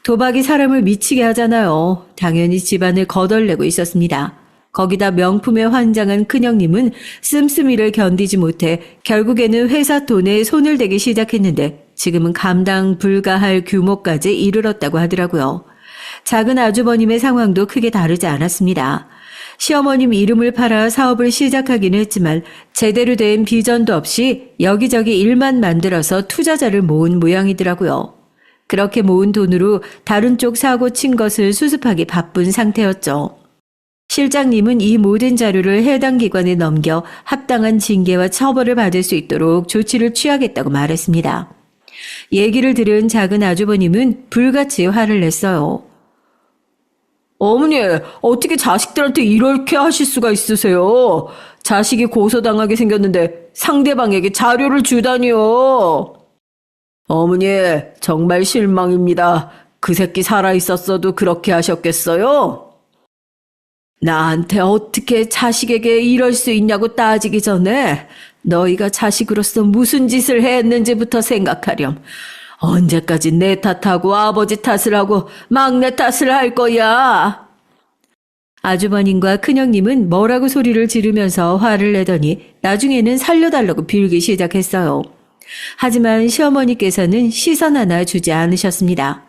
Speaker 1: 도박이 사람을 미치게 하잖아요. 당연히 집안을 거덜내고 있었습니다. 거기다 명품에 환장한 큰형님은 씀씀이를 견디지 못해 결국에는 회사 돈에 손을 대기 시작했는데 지금은 감당 불가할 규모까지 이르렀다고 하더라고요. 작은 아주버님의 상황도 크게 다르지 않았습니다. 시어머님 이름을 팔아 사업을 시작하긴 했지만 제대로 된 비전도 없이 여기저기 일만 만들어서 투자자를 모은 모양이더라고요. 그렇게 모은 돈으로 다른 쪽 사고 친 것을 수습하기 바쁜 상태였죠. 실장님은 이 모든 자료를 해당 기관에 넘겨 합당한 징계와 처벌을 받을 수 있도록 조치를 취하겠다고 말했습니다. 얘기를 들은 작은 아주버님은 불같이 화를 냈어요. 어머니, 어떻게 자식들한테 이렇게 하실 수가 있으세요? 자식이 고소당하게 생겼는데 상대방에게 자료를 주다니요. 어머니, 정말 실망입니다. 그 새끼 살아있었어도 그렇게 하셨겠어요? 나한테 어떻게 자식에게 이럴 수 있냐고 따지기 전에 너희가 자식으로서 무슨 짓을 했는지부터 생각하렴. 언제까지 내 탓하고 아버지 탓을 하고 막내 탓을 할 거야? 아주버님과 큰형님은 뭐라고 소리를 지르면서 화를 내더니 나중에는 살려달라고 빌기 시작했어요. 하지만 시어머니께서는 시선 하나 주지 않으셨습니다.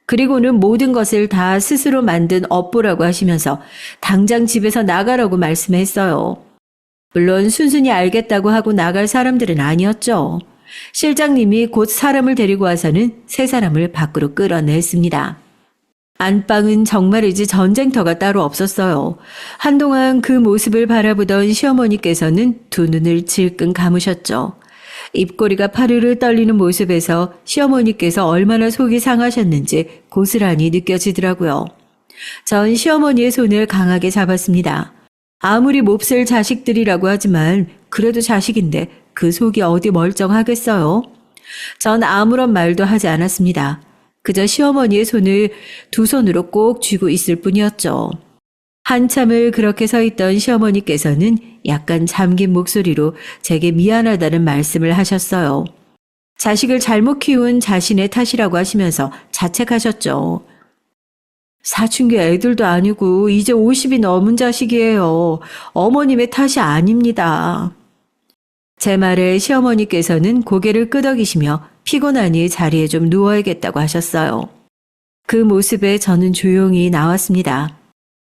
Speaker 1: 그리고는 모든 것을 다 스스로 만든 업보라고 하시면서 당장 집에서 나가라고 말씀했어요. 물론 순순히 알겠다고 하고 나갈 사람들은 아니었죠. 실장님이 곧 사람을 데리고 와서는 세 사람을 밖으로 끌어냈습니다. 안방은 정말이지 전쟁터가 따로 없었어요. 한동안 그 모습을 바라보던 시어머니께서는 두 눈을 질끈 감으셨죠. 입꼬리가 파르르 떨리는 모습에서 시어머니께서 얼마나 속이 상하셨는지 고스란히 느껴지더라고요. 전 시어머니의 손을 강하게 잡았습니다. 아무리 몹쓸 자식들이라고 하지만 그래도 자식인데 그 속이 어디 멀쩡하겠어요? 전 아무런 말도 하지 않았습니다. 그저 시어머니의 손을 두 손으로 꼭 쥐고 있을 뿐이었죠. 한참을 그렇게 서 있던 시어머니께서는 약간 잠긴 목소리로 제게 미안하다는 말씀을 하셨어요. 자식을 잘못 키운 자신의 탓이라고 하시면서 자책하셨죠. 사춘기 애들도 아니고 이제 50이 넘은 자식이에요. 어머님의 탓이 아닙니다. 제 말에 시어머니께서는 고개를 끄덕이시며 피곤하니 자리에 좀 누워야겠다고 하셨어요. 그 모습에 저는 조용히 나왔습니다.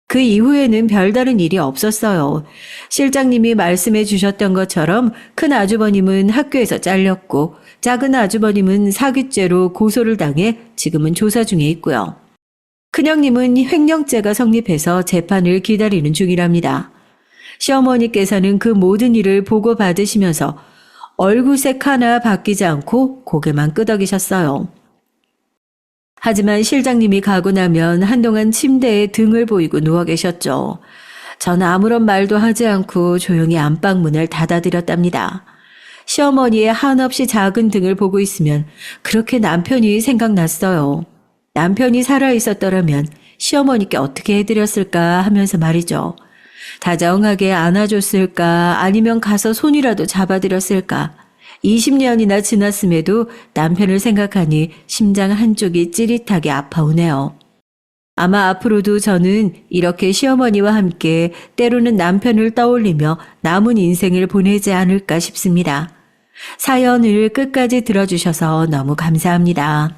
Speaker 1: 그 이후에는 별다른 일이 없었어요. 실장님이 말씀해 주셨던 것처럼 큰 아주버님은 학교에서 잘렸고 작은 아주버님은 사기죄로 고소를 당해 지금은 조사 중에 있고요. 큰형님은 횡령죄가 성립해서 재판을 기다리는 중이랍니다. 시어머니께서는 그 모든 일을 보고받으시면서 얼굴색 하나 바뀌지 않고 고개만 끄덕이셨어요. 하지만 실장님이 가고 나면 한동안 침대에 등을 보이고 누워 계셨죠. 전 아무런 말도 하지 않고 조용히 안방문을 닫아드렸답니다. 시어머니의 한없이 작은 등을 보고 있으면 그렇게 남편이 생각났어요. 남편이 살아있었더라면 시어머니께 어떻게 해드렸을까 하면서 말이죠. 다정하게 안아줬을까 아니면 가서 손이라도 잡아드렸을까. 20년이나 지났음에도 남편을 생각하니 심장 한쪽이 찌릿하게 아파오네요. 아마 앞으로도 저는 이렇게 시어머니와 함께 때로는 남편을 떠올리며 남은 인생을 보내지 않을까 싶습니다. 사연을 끝까지 들어주셔서 너무 감사합니다.